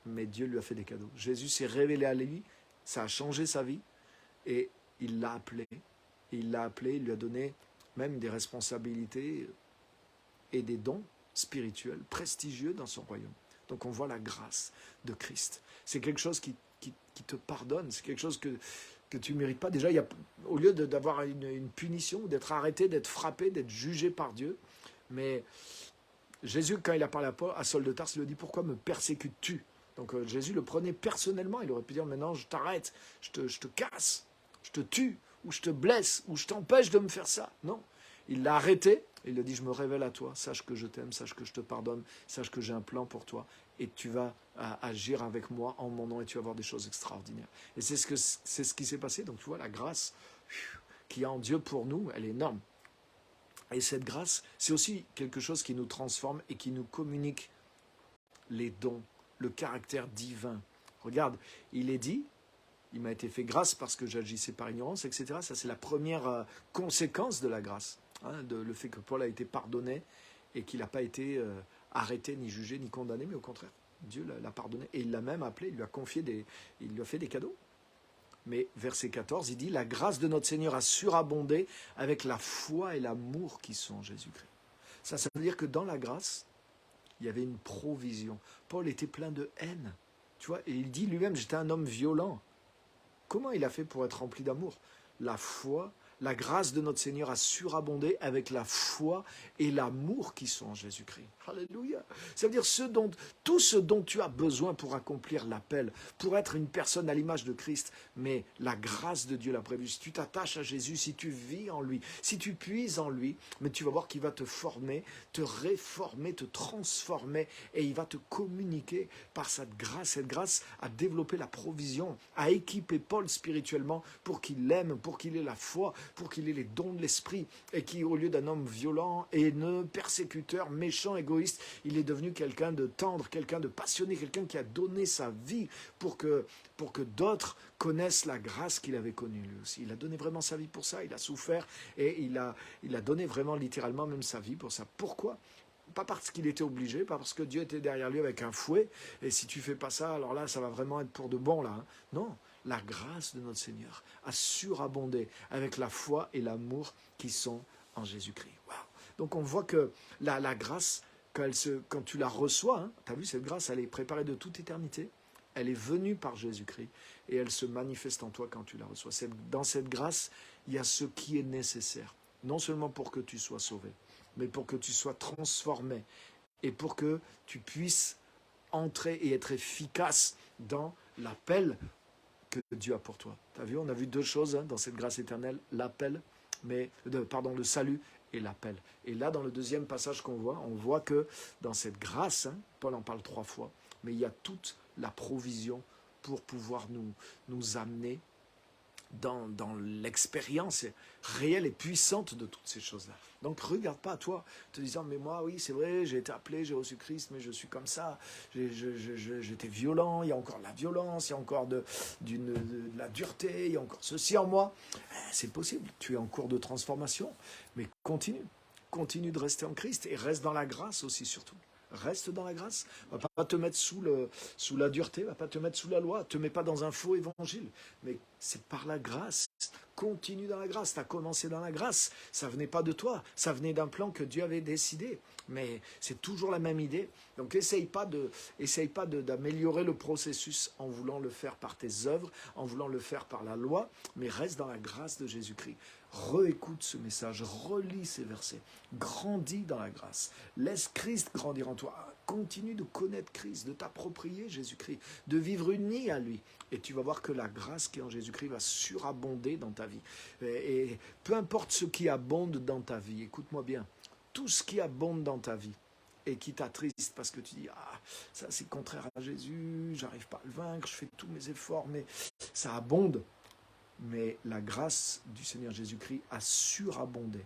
mais Dieu lui a fait des cadeaux. Jésus s'est révélé à lui, ça a changé sa vie, et il l'a appelé. Il lui a donné même des responsabilités et des dons spirituels prestigieux dans son royaume. Donc on voit la grâce de Christ. C'est quelque chose qui te pardonne, c'est quelque chose que tu ne mérites pas. Déjà, au lieu d'avoir une punition, d'être arrêté, d'être frappé, d'être jugé par Dieu, mais Jésus, quand il a parlé à Saul de Tarse, il lui dit « Pourquoi me persécutes-tu » Donc Jésus le prenait personnellement. Il aurait pu dire « Maintenant, je t'arrête, je te casse, je te tue, ou je te blesse, ou je t'empêche de me faire ça. » Non, il l'a arrêté. Et il a dit « Je me révèle à toi, sache que je t'aime, sache que je te pardonne, sache que j'ai un plan pour toi. Et tu vas agir avec moi en mon nom et tu vas voir des choses extraordinaires. » Et c'est ce qui s'est passé. Donc tu vois, la grâce qu'il y a en Dieu pour nous, elle est énorme. Et cette grâce, c'est aussi quelque chose qui nous transforme et qui nous communique les dons, le caractère divin. Regarde, il est dit, il m'a été fait grâce parce que j'agissais par ignorance, etc. Ça, c'est la première conséquence de la grâce. Le fait que Paul a été pardonné et qu'il n'a pas été arrêté, ni jugé, ni condamné, mais au contraire, Dieu l'a pardonné. Et il l'a même appelé, il lui a fait des cadeaux. Mais verset 14, il dit « La grâce de notre Seigneur a surabondé avec la foi et l'amour qui sont en Jésus-Christ. » Ça veut dire que dans la grâce, il y avait une provision. Paul était plein de haine. Tu vois, et il dit lui-même « J'étais un homme violent. » Comment il a fait pour être rempli d'amour? La foi, la grâce de notre Seigneur a surabondé avec la foi et l'amour qui sont en Jésus-Christ. Alléluia. Ça veut dire tout ce dont tu as besoin pour accomplir l'appel, pour être une personne à l'image de Christ, mais la grâce de Dieu l'a prévu. Si tu t'attaches à Jésus, si tu vis en lui, si tu puises en lui, mais tu vas voir qu'il va te former, te réformer, te transformer et il va te communiquer par cette grâce à développer la provision, à équiper Paul spirituellement pour qu'il l'aime, pour qu'il ait la foi, pour qu'il ait les dons de l'esprit et qui, au lieu d'un homme violent, haineux, persécuteur, méchant, égoïste, il est devenu quelqu'un de tendre, quelqu'un de passionné, quelqu'un qui a donné sa vie pour que d'autres connaissent la grâce qu'il avait connue lui aussi. Il a donné vraiment sa vie pour ça, il a souffert et il a donné vraiment littéralement même sa vie pour ça. Pourquoi ? Pas parce qu'il était obligé, pas parce que Dieu était derrière lui avec un fouet, et si tu fais pas ça, alors là, ça va vraiment être pour de bon, là. Non, la grâce de notre Seigneur a surabondé avec la foi et l'amour qui sont en Jésus-Christ. Wow. Donc on voit que la grâce, quand tu la reçois, tu as vu, cette grâce, elle est préparée de toute éternité, elle est venue par Jésus-Christ, et elle se manifeste en toi quand tu la reçois. Dans cette grâce, il y a ce qui est nécessaire, non seulement pour que tu sois sauvé, mais pour que tu sois transformé et pour que tu puisses entrer et être efficace dans l'appel que Dieu a pour toi. Tu as vu, on a vu 2 choses dans cette grâce éternelle, l'appel, le salut et l'appel. Et là, dans le deuxième passage qu'on voit, on voit que dans cette grâce, Paul en parle 3 fois, mais il y a toute la provision pour pouvoir nous amener dans l'expérience réelle et puissante de toutes ces choses-là. Donc, regarde pas à toi, te disant, mais moi, oui, c'est vrai, j'ai été appelé, j'ai reçu Christ, mais je suis comme ça, j'étais violent, il y a encore de la violence, il y a encore de la dureté, il y a encore ceci en moi. C'est possible, tu es en cours de transformation, mais continue de rester en Christ et reste dans la grâce aussi surtout. Reste dans la grâce, ne va pas te mettre sous la dureté, ne va pas te mettre sous la loi, ne te mets pas dans un faux évangile, mais c'est par la grâce. Continue dans la grâce, tu as commencé dans la grâce, ça ne venait pas de toi, ça venait d'un plan que Dieu avait décidé, mais c'est toujours la même idée. Donc essaye pas d'améliorer le processus en voulant le faire par tes œuvres, en voulant le faire par la loi, mais reste dans la grâce de Jésus-Christ. Réécoute ce message, relis ces versets, grandis dans la grâce, laisse Christ grandir en toi, continue de connaître Christ, de t'approprier Jésus-Christ, de vivre uni à lui. Et tu vas voir que la grâce qui est en Jésus-Christ va surabonder dans ta vie. Et peu importe ce qui abonde dans ta vie, écoute-moi bien, tout ce qui abonde dans ta vie, et qui t'attriste parce que tu dis ça c'est contraire à Jésus, j'arrive pas à le vaincre, je fais tous mes efforts, mais ça abonde. Mais la grâce du Seigneur Jésus-Christ a surabondé.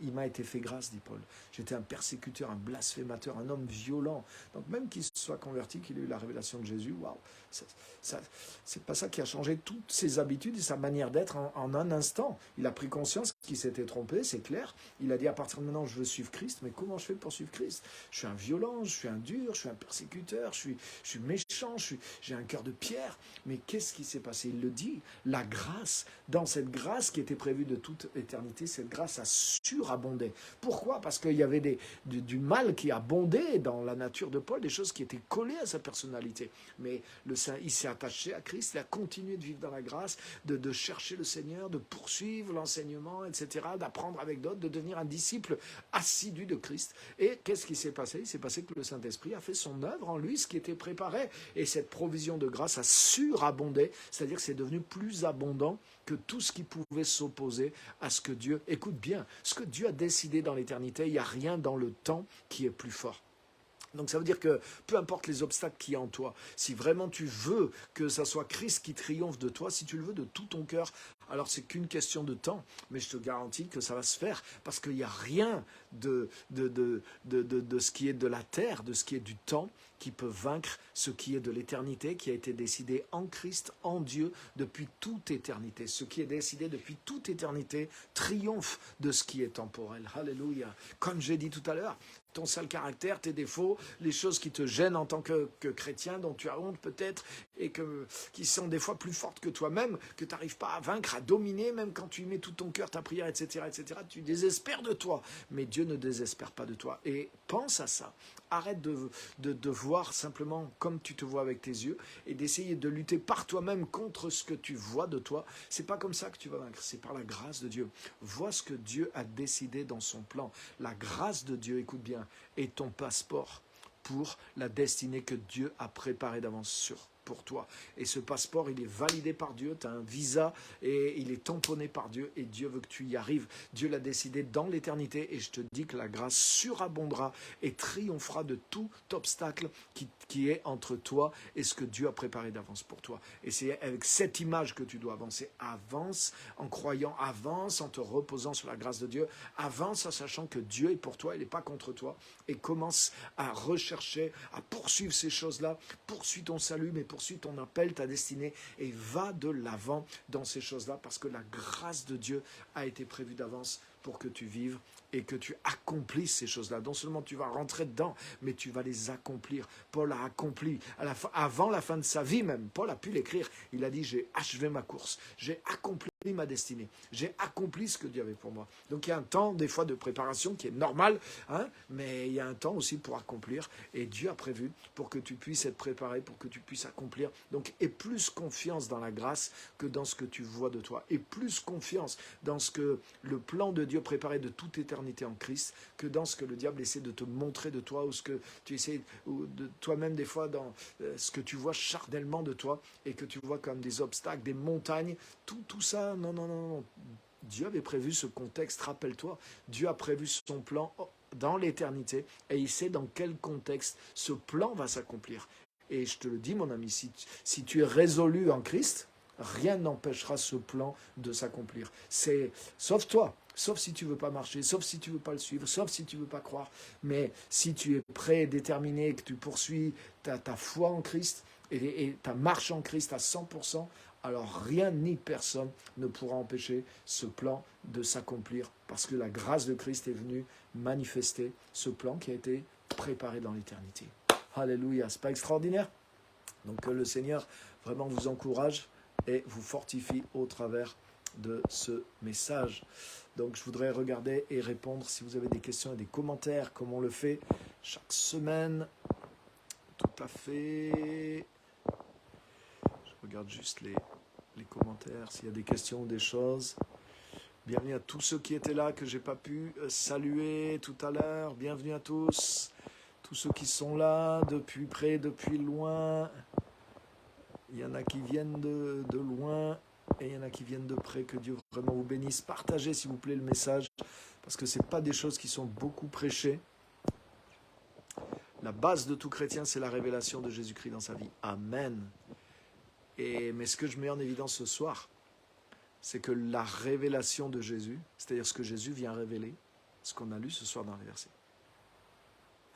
Il m'a été fait grâce, dit Paul. J'étais un persécuteur, un blasphémateur, un homme violent. Donc même qu'il se soit converti, qu'il ait eu la révélation de Jésus, waouh, c'est pas ça qui a changé toutes ses habitudes et sa manière d'être en un instant. Il a pris conscience qu'il s'était trompé, c'est clair. Il a dit à partir de maintenant, je veux suivre Christ, mais comment je fais pour suivre Christ? Je suis un violent, je suis un dur, je suis un persécuteur, je suis méchant, j'ai un cœur de pierre. Mais qu'est-ce qui s'est passé? Il le dit, la grâce, dans cette grâce qui était prévue de toute éternité, cette grâce a surabondé. Pourquoi? Parce qu'il y avait du mal qui abondait dans la nature de Paul, des choses qui étaient collées à sa personnalité. Mais il s'est attaché à Christ, il a continué de vivre dans la grâce, de chercher le Seigneur, de poursuivre l'enseignement, etc., d'apprendre avec d'autres, de devenir un disciple assidu de Christ. Et qu'est-ce qui s'est passé? Il s'est passé que le Saint-Esprit a fait son œuvre en lui, ce qui était préparé. Et cette provision de grâce a surabondé, c'est-à-dire que c'est devenu plus abondant que tout ce qui pouvait s'opposer à ce que Dieu, écoute bien, ce que Dieu a décidé dans l'éternité, il n'y a rien dans le temps qui est plus fort. Donc ça veut dire que peu importe les obstacles qu'il y a en toi, si vraiment tu veux que ça soit Christ qui triomphe de toi, si tu le veux de tout ton cœur, alors c'est qu'une question de temps, mais je te garantis que ça va se faire, parce qu'il n'y a rien de ce qui est de la terre, de ce qui est du temps, qui peut vaincre ce qui est de l'éternité, qui a été décidé en Christ, en Dieu, depuis toute éternité. Ce qui est décidé depuis toute éternité triomphe de ce qui est temporel. Alléluia. Comme j'ai dit tout à l'heure, ton sale caractère, tes défauts, les choses qui te gênent en tant que chrétien, dont tu as honte peut-être, et qui sont des fois plus fortes que toi-même, que tu n'arrives pas à vaincre, à dominer, même quand tu y mets tout ton cœur, ta prière, etc., tu désespères de toi. Mais Dieu ne désespère pas de toi. Et pense à ça. Arrête de voir simplement comme tu te vois avec tes yeux et d'essayer de lutter par toi-même contre ce que tu vois de toi. C'est pas comme ça que tu vas vaincre, c'est par la grâce de Dieu. Vois ce que Dieu a décidé dans son plan. La grâce de Dieu, écoute bien, est ton passeport pour la destinée que Dieu a préparée d'avance pour toi. Et ce passeport, il est validé par Dieu, tu as un visa et il est tamponné par Dieu et Dieu veut que tu y arrives. Dieu l'a décidé dans l'éternité et je te dis que la grâce surabondera et triomphera de tout obstacle qui est entre toi et ce que Dieu a préparé d'avance pour toi. Et c'est avec cette image que tu dois avancer. Avance en croyant, avance en te reposant sur la grâce de Dieu, avance en sachant que Dieu est pour toi, il n'est pas contre toi et commence à rechercher, à poursuivre ces choses-là, poursuis ton salut, mais poursuis ton appel, ta destinée et va de l'avant dans ces choses-là parce que la grâce de Dieu a été prévue d'avance pour que tu vives et que tu accomplisses ces choses-là. Non seulement tu vas rentrer dedans, mais tu vas les accomplir. Paul a accompli, avant la fin de sa vie même, Paul a pu l'écrire, il a dit, j'ai achevé ma course, j'ai accompli ma destinée, j'ai accompli ce que Dieu avait pour moi. Donc il y a un temps des fois de préparation qui est normal, mais il y a un temps aussi pour accomplir et Dieu a prévu pour que tu puisses être préparé, pour que tu puisses accomplir. Donc aie plus confiance dans la grâce que dans ce que tu vois de toi, et plus confiance dans ce que le plan de Dieu préparé de toute éternité en Christ que dans ce que le diable essaie de te montrer de toi ou ce que tu essaies de toi-même des fois dans ce que tu vois charnellement de toi et que tu vois comme des obstacles, des montagnes, tout ça. Non. Dieu avait prévu ce contexte, rappelle-toi. Dieu a prévu son plan dans l'éternité et il sait dans quel contexte ce plan va s'accomplir. Et je te le dis, mon ami, si tu es résolu en Christ, rien n'empêchera ce plan de s'accomplir. Sauf toi, sauf si tu ne veux pas marcher, sauf si tu ne veux pas le suivre, sauf si tu ne veux pas croire. Mais si tu es prêt, déterminé, que tu poursuis ta foi en Christ et ta marche en Christ à 100%, alors rien ni personne ne pourra empêcher ce plan de s'accomplir parce que la grâce de Christ est venue manifester ce plan qui a été préparé dans l'éternité. Alléluia, c'est pas extraordinaire? Donc que le Seigneur vraiment vous encourage et vous fortifie au travers de ce message. Donc je voudrais regarder et répondre si vous avez des questions et des commentaires, comme on le fait chaque semaine. Tout à fait. Je regarde juste les commentaires, s'il y a des questions ou des choses. Bienvenue à tous ceux qui étaient là, que je n'ai pas pu saluer tout à l'heure. Bienvenue à tous tous ceux qui sont là, depuis près, depuis loin. Il y en a qui viennent de loin et il y en a qui viennent de près. Que Dieu vraiment vous bénisse. Partagez s'il vous plaît le message, parce que ce n'est pas des choses qui sont beaucoup prêchées. La base de tout chrétien, c'est la révélation de Jésus-Christ dans sa vie. Amen. Mais ce que je mets en évidence ce soir, c'est que la révélation de Jésus, c'est-à-dire ce que Jésus vient révéler, ce qu'on a lu ce soir dans les versets.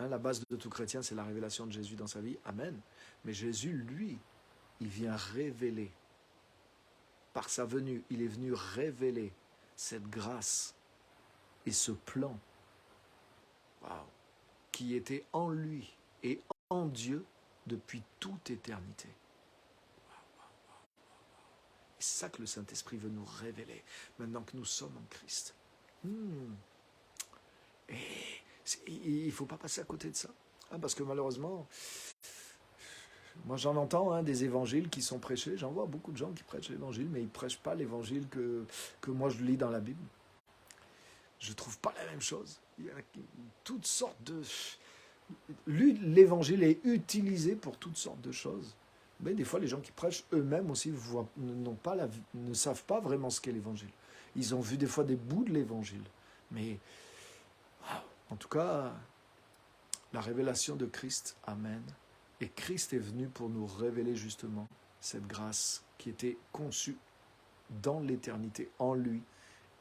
La base de tout chrétien, c'est la révélation de Jésus dans sa vie. Amen. Mais Jésus, lui, il vient révéler. Par sa venue, il est venu révéler cette grâce et ce plan, qui était en lui et en Dieu depuis toute éternité. C'est ça que le Saint-Esprit veut nous révéler, maintenant que nous sommes en Christ. Et il ne faut pas passer à côté de ça. Parce que malheureusement, moi j'en entends des évangiles qui sont prêchés. J'en vois beaucoup de gens qui prêchent l'évangile, mais ils ne prêchent pas l'évangile que moi je lis dans la Bible. Je ne trouve pas la même chose. Il y a toutes sortes de... L'évangile est utilisé pour toutes sortes de choses. Mais des fois, les gens qui prêchent eux-mêmes aussi ne savent pas vraiment ce qu'est l'évangile. Ils ont vu des fois des bouts de l'évangile. Mais en tout cas, la révélation de Christ, amen. Et Christ est venu pour nous révéler justement cette grâce qui était conçue dans l'éternité, en lui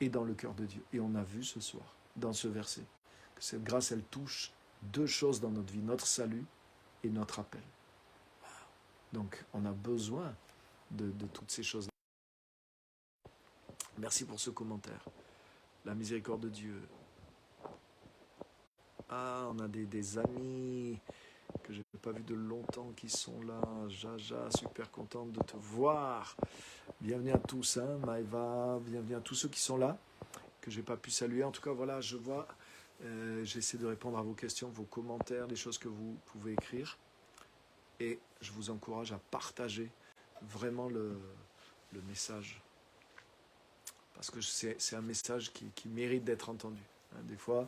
et dans le cœur de Dieu. Et on a vu ce soir, dans ce verset, que cette grâce, elle touche deux choses dans notre vie, notre salut et notre appel. Donc, on a besoin de toutes ces choses. Merci pour ce commentaire. La miséricorde de Dieu. On a des amis que je n'ai pas vus de longtemps qui sont là. Jaja, super contente de te voir. Bienvenue à tous, Maëva, bienvenue à tous ceux qui sont là, que je n'ai pas pu saluer. En tout cas, voilà, je vois, j'essaie de répondre à vos questions, vos commentaires, les choses que vous pouvez écrire. Et je vous encourage à partager vraiment le message. Parce que c'est un message qui mérite d'être entendu. Des fois,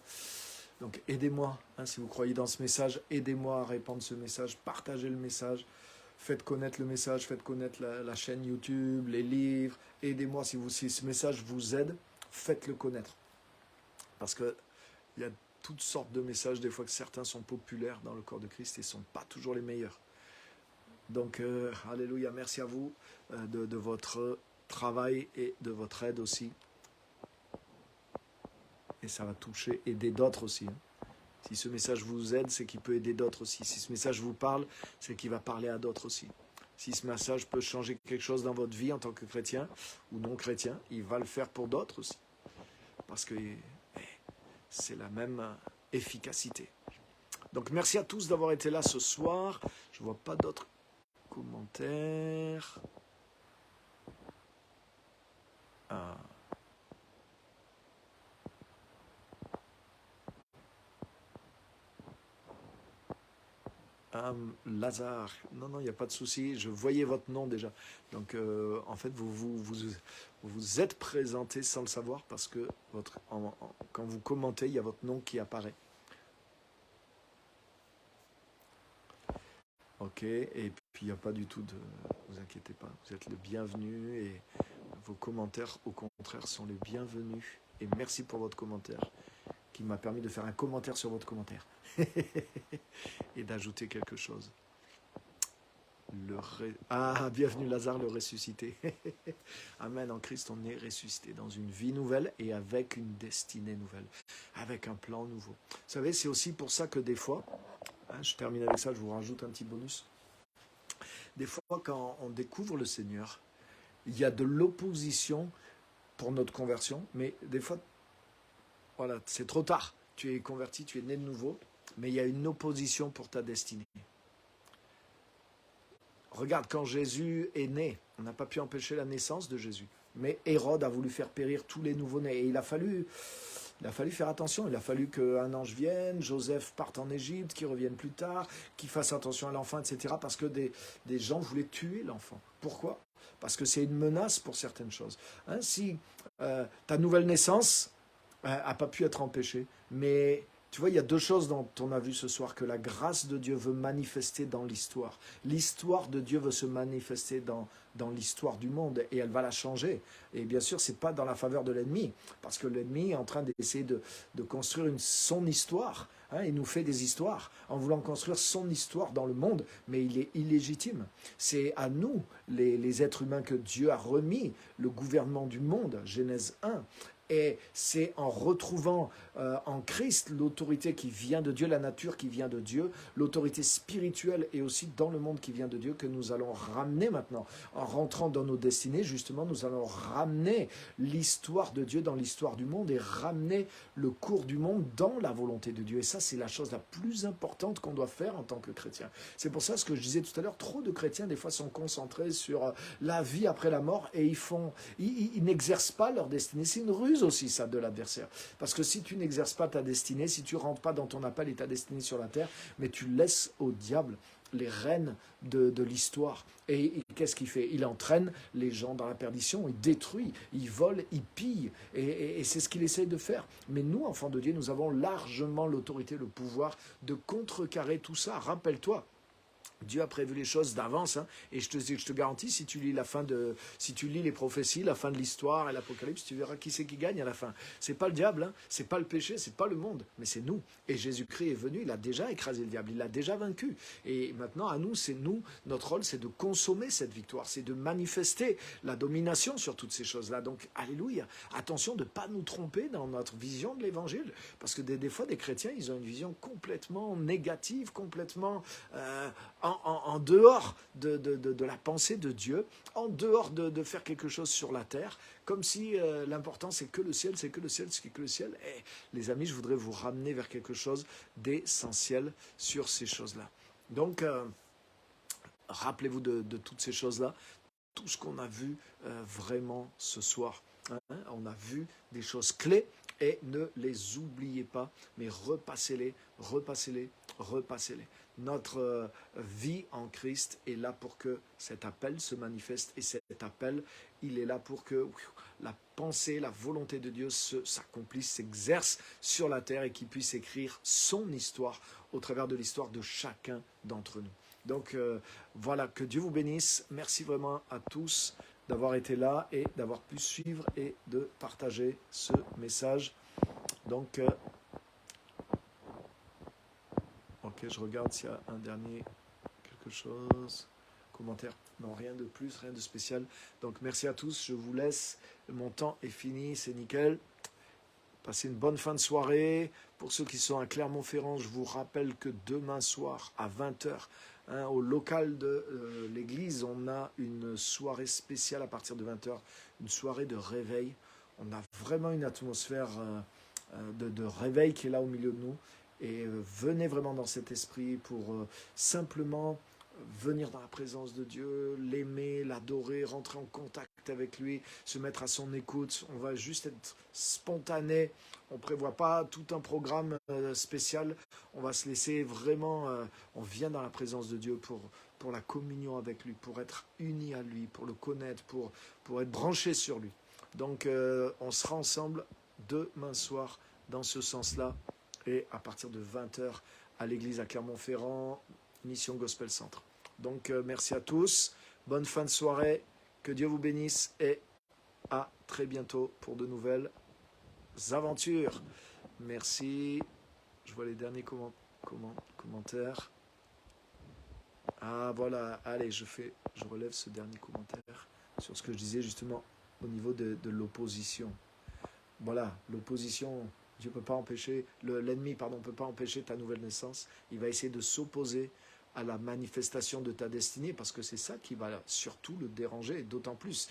donc aidez-moi, si vous croyez dans ce message, aidez-moi à répandre ce message, partagez le message, faites connaître le message, faites connaître la chaîne YouTube, les livres, aidez-moi si ce message vous aide, faites-le connaître. Parce qu'il y a toutes sortes de messages, des fois que certains sont populaires dans le corps de Christ et ne sont pas toujours les meilleurs. Donc, alléluia, merci à vous de votre travail et de votre aide aussi. Et ça va aider d'autres aussi. Si ce message vous aide, c'est qu'il peut aider d'autres aussi. Si ce message vous parle, c'est qu'il va parler à d'autres aussi. Si ce message peut changer quelque chose dans votre vie en tant que chrétien ou non chrétien, il va le faire pour d'autres aussi. Parce que c'est la même efficacité. Donc, merci à tous d'avoir été là ce soir. Je ne vois pas d'autres commentaires. Lazare, non, il n'y a pas de souci, je voyais votre nom déjà. Donc, en fait, vous êtes présenté sans le savoir parce que quand vous commentez, il y a votre nom qui apparaît. Ok, et puis il n'y a pas du tout de... Vous inquiétez pas, vous êtes le bienvenu et vos commentaires, au contraire, sont les bienvenus. Et merci pour votre commentaire qui m'a permis de faire un commentaire sur votre commentaire et d'ajouter quelque chose. Bienvenue Lazare, le ressuscité. Amen, en Christ on est ressuscité dans une vie nouvelle et avec une destinée nouvelle, avec un plan nouveau. Vous savez, c'est aussi pour ça que des fois, je termine avec ça, je vous rajoute un petit bonus. Des fois, quand on découvre le Seigneur, il y a de l'opposition pour notre conversion, mais des fois, voilà, c'est trop tard. Tu es converti, tu es né de nouveau, mais il y a une opposition pour ta destinée. Regarde, quand Jésus est né, on n'a pas pu empêcher la naissance de Jésus, mais Hérode a voulu faire périr tous les nouveau-nés, et il a fallu faire attention, il a fallu qu'un ange vienne, Joseph parte en Égypte, qu'il revienne plus tard, qu'il fasse attention à l'enfant, etc., parce que des gens voulaient tuer l'enfant. Pourquoi ? Parce que c'est une menace pour certaines choses. Si ta nouvelle naissance n'a pas pu être empêchée, mais Tu vois, il y a deux choses dont on a vu ce soir, que la grâce de Dieu veut manifester dans l'histoire. L'histoire de Dieu veut se manifester dans l'histoire du monde et elle va la changer. Et bien sûr, ce n'est pas dans la faveur de l'ennemi, parce que l'ennemi est en train d'essayer de construire son histoire. Hein, il nous fait des histoires en voulant construire son histoire dans le monde, mais il est illégitime. C'est à nous, les êtres humains, que Dieu a remis le gouvernement du monde, Genèse 1. Et c'est en retrouvant en Christ l'autorité qui vient de Dieu, la nature qui vient de Dieu, l'autorité spirituelle et aussi dans le monde qui vient de Dieu, que nous allons ramener maintenant. En rentrant dans nos destinées, justement, nous allons ramener l'histoire de Dieu dans l'histoire du monde et ramener le cours du monde dans la volonté de Dieu. Et ça, c'est la chose la plus importante qu'on doit faire en tant que chrétien. C'est pour ça, ce que je disais tout à l'heure, trop de chrétiens, des fois, sont concentrés sur la vie après la mort et ils n'exercent pas leur destinée. C'est une ruse aussi, ça, de l'adversaire. Parce que si tu n'exerces pas ta destinée, si tu ne rentres pas dans ton appel et ta destinée sur la terre, mais tu laisses au diable les rênes de l'histoire. Et qu'est-ce qu'il fait? Il entraîne les gens dans la perdition, il détruit, il vole, il pille. Et c'est ce qu'il essaie de faire. Mais nous, enfants de Dieu, nous avons largement l'autorité, le pouvoir de contrecarrer tout ça. Rappelle-toi, Dieu a prévu les choses d'avance, hein, et je te garantis, si tu lis les prophéties, la fin de l'histoire et l'Apocalypse, tu verras qui c'est qui gagne à la fin. C'est pas le diable, hein, c'est pas le péché, c'est pas le monde, mais c'est nous. Et Jésus-Christ est venu, il a déjà écrasé le diable, il l'a déjà vaincu. Et maintenant, à nous, notre rôle, c'est de consommer cette victoire, c'est de manifester la domination sur toutes ces choses-là. Donc, alléluia. Attention de ne pas nous tromper dans notre vision de l'Évangile, parce que des fois, des chrétiens, ils ont une vision complètement négative, complètement en dehors de la pensée de Dieu, en dehors de faire quelque chose sur la terre, comme si l'important c'est que le ciel, c'est que le ciel, c'est que le ciel. Et les amis, je voudrais vous ramener vers quelque chose d'essentiel sur ces choses-là. Donc, rappelez-vous de toutes ces choses-là, tout ce qu'on a vu vraiment ce soir. Hein, on a vu des choses clés et ne les oubliez pas, mais repassez-les, repassez-les, repassez-les. Notre vie en Christ est là pour que cet appel se manifeste et cet appel, il est là pour que la pensée, la volonté de Dieu s'accomplisse, s'exerce sur la terre et qu'il puisse écrire son histoire au travers de l'histoire de chacun d'entre nous. Donc voilà, que Dieu vous bénisse. Merci vraiment à tous d'avoir été là et d'avoir pu suivre et de partager ce message. Donc, ok, je regarde s'il y a un dernier quelque chose, commentaire. Non, rien de plus, rien de spécial. Donc, merci à tous. Je vous laisse. Mon temps est fini, c'est nickel. Passez une bonne fin de soirée. Pour ceux qui sont à Clermont-Ferrand, je vous rappelle que demain soir à 20h, au local de l'église, on a une soirée spéciale à partir de 20h, une soirée de réveil. On a vraiment une atmosphère de réveil qui est là au milieu de nous. Et venez vraiment dans cet esprit pour simplement venir dans la présence de Dieu, l'aimer, l'adorer, rentrer en contact avec lui, se mettre à son écoute. On va juste être spontané. On ne prévoit pas tout un programme spécial. On va se laisser vraiment... on vient dans la présence de Dieu pour la communion avec lui, pour être uni à lui, pour le connaître, pour être branché sur lui. Donc, on sera ensemble demain soir dans ce sens-là. Et à partir de 20h à l'église à Clermont-Ferrand, Mission Gospel Centre. Donc, merci à tous. Bonne fin de soirée. Que Dieu vous bénisse et à très bientôt pour de nouvelles aventures. Merci. Je vois les derniers commentaires. Ah, voilà. Allez, je relève ce dernier commentaire sur ce que je disais justement au niveau de l'opposition. Voilà, l'opposition... Dieu peut pas empêcher, l'ennemi, ne peut pas empêcher ta nouvelle naissance. Il va essayer de s'opposer à la manifestation de ta destinée parce que c'est ça qui va surtout le déranger, et d'autant plus.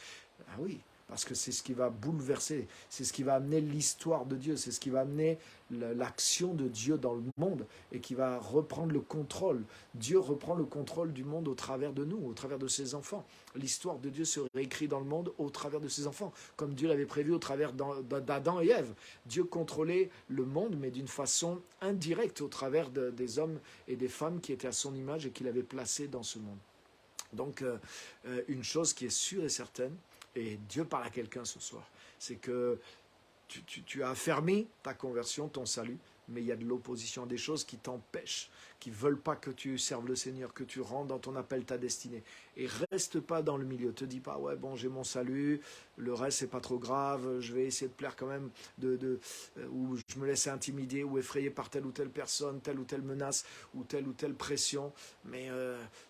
Ah oui, parce que c'est ce qui va bouleverser, c'est ce qui va amener l'histoire de Dieu, c'est ce qui va amener l'action de Dieu dans le monde et qui va reprendre le contrôle. Dieu reprend le contrôle du monde au travers de nous, au travers de ses enfants. L'histoire de Dieu se réécrit dans le monde au travers de ses enfants, comme Dieu l'avait prévu au travers d'Adam et Ève. Dieu contrôlait le monde, mais d'une façon indirecte au travers des hommes et des femmes qui étaient à son image et qu'il avait placés dans ce monde. Donc, une chose qui est sûre et certaine, et Dieu parle à quelqu'un ce soir, c'est que tu as affermi ta conversion, ton salut, mais il y a de l'opposition, des choses qui t'empêchent, qui ne veulent pas que tu serves le Seigneur, que tu rentres dans ton appel, ta destinée. Et reste pas dans le milieu, te dis pas, ouais bon j'ai mon salut, le reste c'est pas trop grave, je vais essayer de plaire quand même, ou je me laisse intimider ou effrayer par telle ou telle personne, telle ou telle menace, ou telle pression, mais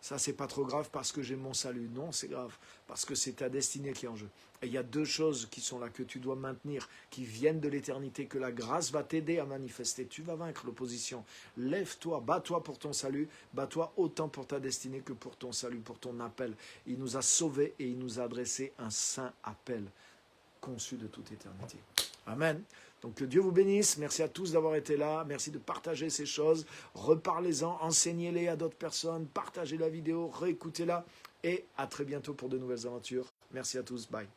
ça c'est pas trop grave parce que j'ai mon salut. Non, c'est grave, parce que c'est ta destinée qui est en jeu. Et il y a deux choses qui sont là, que tu dois maintenir, qui viennent de l'éternité, que la grâce va t'aider à manifester. Tu vas vaincre l'opposition. Lève-toi, bats-toi pour ton salut, bats-toi autant pour ta destinée que pour ton salut, pour ton appel. Il nous a sauvés et il nous a adressé un saint appel, conçu de toute éternité. Amen. Donc que Dieu vous bénisse. Merci à tous d'avoir été là. Merci de partager ces choses. Reparlez-en, enseignez-les à d'autres personnes. Partagez la vidéo, réécoutez-la. Et à très bientôt pour de nouvelles aventures. Merci à tous. Bye.